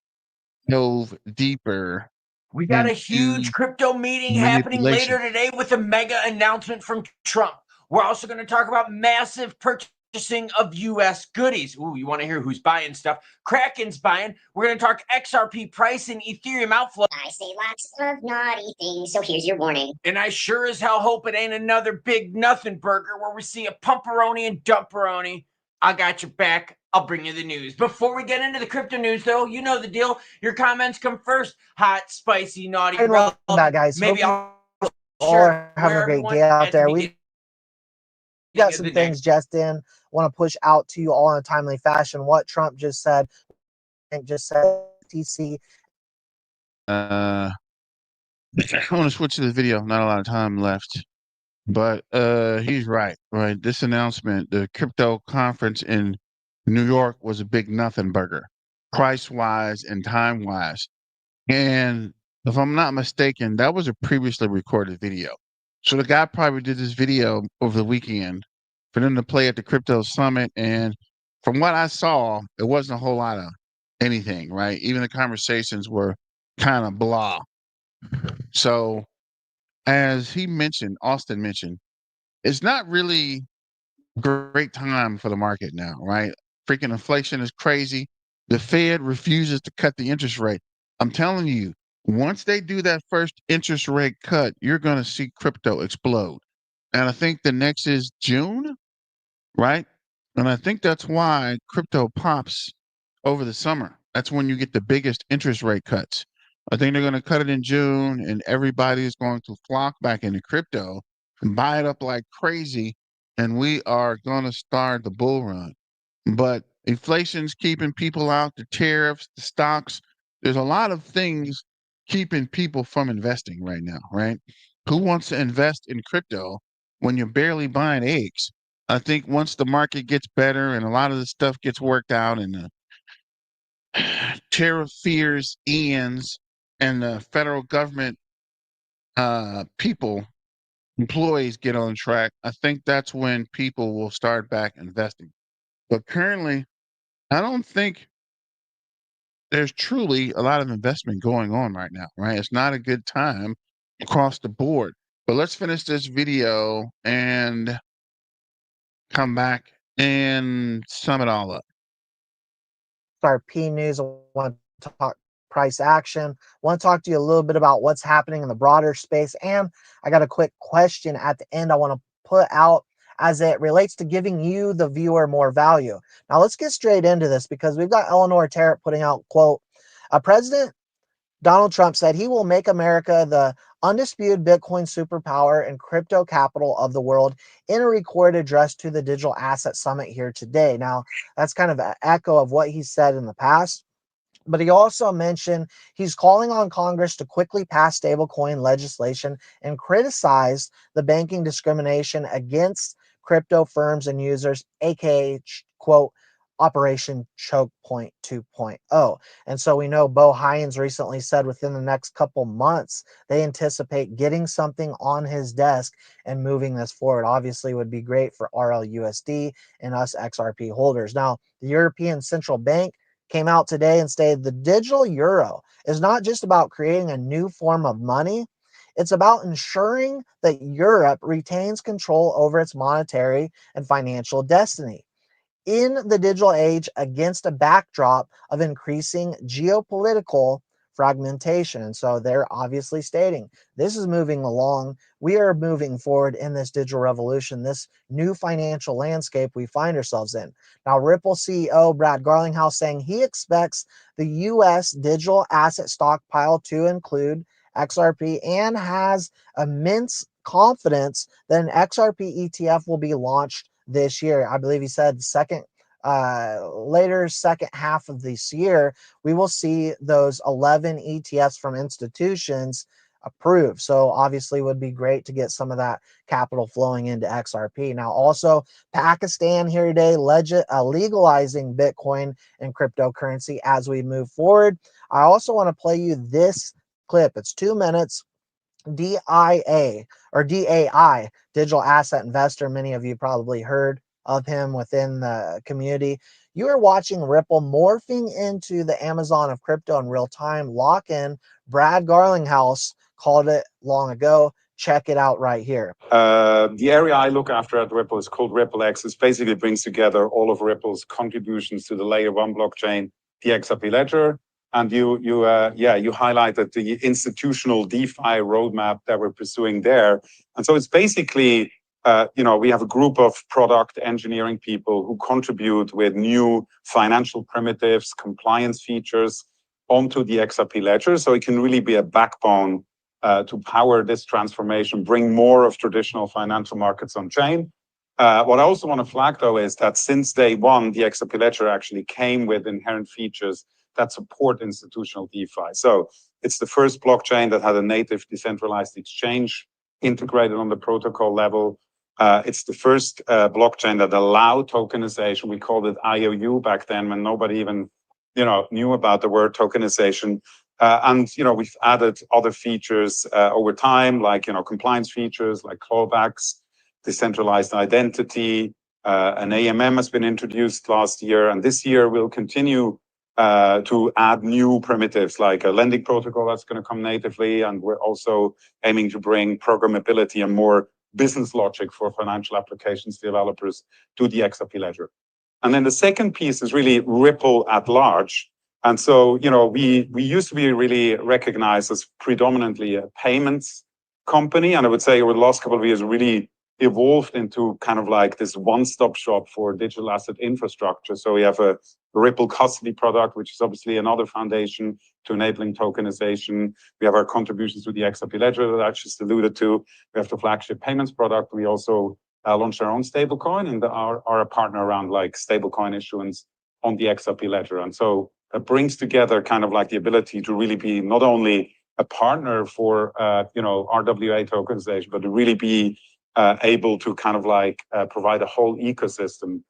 delve deeper We got a into huge crypto meeting happening manipulation. later today with a mega announcement from Trump. We're also going to talk about massive purchasing of US goodies. Ooh, you want to hear who's buying stuff? Kraken's buying. We're going to talk XRP price and Ethereum outflow. I say lots of naughty things, so here's your warning. And I sure as hell hope it ain't another big nothing burger where we see a pumperoni and dumperoni. I got your back. I'll bring you the news. Before we get into the crypto news, though, you know the deal. Your comments come first. Hot, spicy, naughty, And welcome back, guys. Maybe Hope I'll all share are having a great everyone day out at the there. We beginning got of some the things just in. Want to push out to you all in a timely fashion. What Trump just said, and just said, TC. I want to switch to the video. Not a lot of time left. But he's right, right? This announcement, the crypto conference in New York was a big nothing burger, price-wise and time-wise. And if I'm not mistaken, that was a previously recorded video. So the guy probably did this video over the weekend for them to play at the crypto summit. And from what I saw, it wasn't a whole lot of anything, right? Even the conversations were kind of blah. So as he mentioned, Austin mentioned, it's not really great time for the market now, right? Freaking inflation is crazy. The Fed refuses to cut the interest rate. I'm telling you, once they do that first interest rate cut, you're going to see crypto explode. And I think the next is June, right? And I think that's why crypto pops over the summer. That's when you get the biggest interest rate cuts. I think they're going to cut it in June, and everybody is going to flock back into crypto and buy it up like crazy. And we are going to start the bull run. But inflation's keeping people out, the tariffs, the stocks. There's a lot of things keeping people from investing right now, right? Who wants to invest in crypto when you're barely buying eggs? I think once the market gets better and a lot of the stuff gets worked out and the tariff fears ends and the federal government people, employees get on track, I think that's when people will start back investing. But currently, I don't think there's truly a lot of investment going on right now, right? It's not a good time across the board. But let's finish this video and come back and sum it all up. XRP news. I want to talk price action. I want to talk to you a little bit about what's happening in the broader space. And I got a quick question at the end I want to put out as it relates to giving you, the viewer, more value. Now, let's get straight into this because we've got Eleanor Terrett putting out, quote, a president Donald Trump said he will make America the undisputed Bitcoin superpower and crypto capital of the world in a recorded address to the Digital Asset Summit here today. Now, that's kind of an echo of what he said in the past. But he also mentioned he's calling on Congress to quickly pass stablecoin legislation and criticize the banking discrimination against crypto firms and users, aka, quote, Operation Choke Point 2.0. And so we know Bo Hines recently said within the next couple months, they anticipate getting something on his desk and moving this forward. Obviously, would be great for RLUSD and us XRP holders. Now, the European Central Bank came out today and stated the digital euro is not just about creating a new form of money. It's about ensuring that Europe retains control over its monetary and financial destiny in the digital age against a backdrop of increasing geopolitical fragmentation. And so they're obviously stating this is moving along. We are moving forward in this digital revolution, this new financial landscape we find ourselves in. Now, Ripple CEO Brad Garlinghouse saying he expects the US digital asset stockpile to include XRP and has immense confidence that an XRP ETF will be launched this year. I believe he said later second half of this year, we will see those 11 ETFs from institutions approved. So obviously would be great to get some of that capital flowing into XRP. Now also Pakistan here today legalizing Bitcoin and cryptocurrency as we move forward. I also want to play you this clip. It's 2 minutes. DIA or DAI, digital asset investor. Many of you probably heard of him within the community. You are watching Ripple morphing into the Amazon of crypto in real time. Lock in. Brad Garlinghouse called it long ago. Check it out right here. The area I look after at Ripple is called Ripple X. It basically brings together all of Ripple's contributions to the layer one blockchain, the XRP ledger. And you highlighted the institutional DeFi roadmap that we're pursuing there. And so it's basically, we have a group of product engineering people who contribute with new financial primitives, compliance features onto the XRP ledger. So it can really be a backbone to power this transformation, bring more of traditional financial markets on chain. What I also want to flag, though, is that since day one, the XRP ledger actually came with inherent features that support institutional DeFi. So it's the first blockchain that had a native decentralized exchange integrated on the protocol level. It's the first blockchain that allowed tokenization. We called it IOU back then when nobody even knew about the word tokenization. And we've added other features over time, like compliance features like clawbacks, decentralized identity. An AMM has been introduced last year, and this year we'll continue to add new primitives like a lending protocol that's going to come natively, and we're also aiming to bring programmability and more business logic for financial applications developers to the XRP ledger. And then the second piece is really Ripple at large. And so, we used to be really recognized as predominantly a payments company. And I would say over the last couple of years, really evolved into kind of like this one-stop shop for digital asset infrastructure. So we have a Ripple custody product, which is obviously another foundation to enabling tokenization. We have our contributions to the XRP ledger that I just alluded to. We have the flagship payments product. We also launched our own stablecoin and are a partner around like stablecoin issuance on the XRP ledger. And so it brings together kind of like the ability to really be not only a partner for RWA tokenization, but to really be able to kind of like provide a whole ecosystem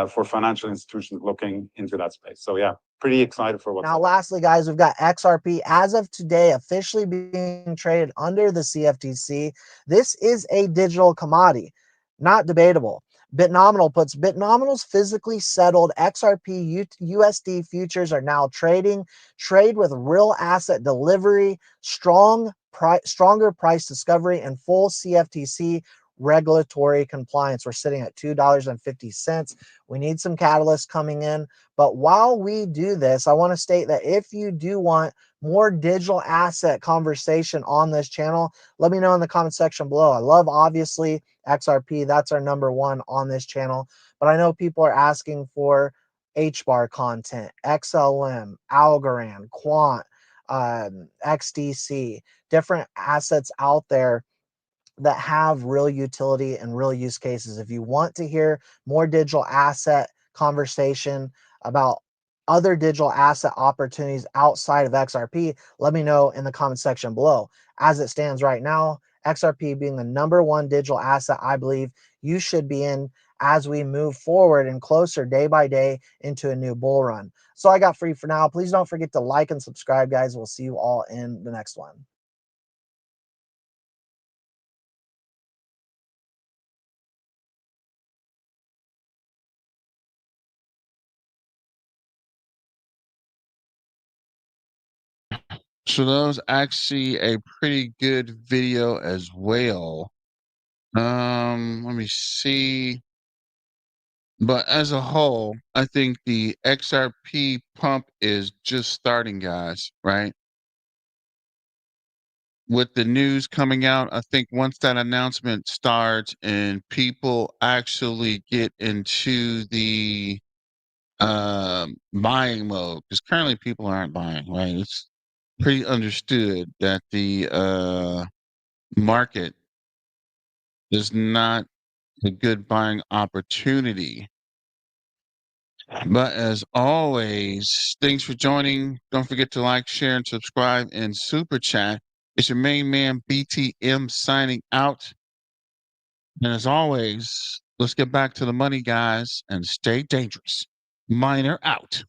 for financial institutions looking into that space. So yeah, pretty excited for what's now. Lastly, guys, we've got XRP as of today officially being traded under the CFTC. This is a digital commodity, not debatable. Bitnominal puts Bitnominal's physically settled XRP USD futures are now trade with real asset delivery, stronger price discovery, and full CFTC regulatory compliance. We're sitting at $2.50. We need some catalysts coming in. But while we do this, I want to state that if you do want more digital asset conversation on this channel, let me know in the comment section below. I love, obviously, XRP. That's our number one on this channel. But I know people are asking for HBAR content, XLM, Algorand, Quant, XDC, different assets out there that have real utility and real use cases. If you want to hear more digital asset conversation about other digital asset opportunities outside of XRP, let me know in the comment section below. As it stands right now, XRP being the #1 digital asset I believe you should be in as we move forward and closer day by day into a new bull run. So I got for you for now. Please don't forget to like and subscribe, guys. We'll see you all in the next one. So that was actually a pretty good video as well. Let me see. But as a whole, I think the XRP pump is just starting, guys, right? With the news coming out, I think once that announcement starts and people actually get into the buying mode, because currently people aren't buying, right? It's pretty understood that the market is not a good buying opportunity. But as always, thanks for joining. Don't forget to like, share, and subscribe and super chat. It's your main man BTM signing out. And as always, let's get back to the money, guys, and stay dangerous. Miner out.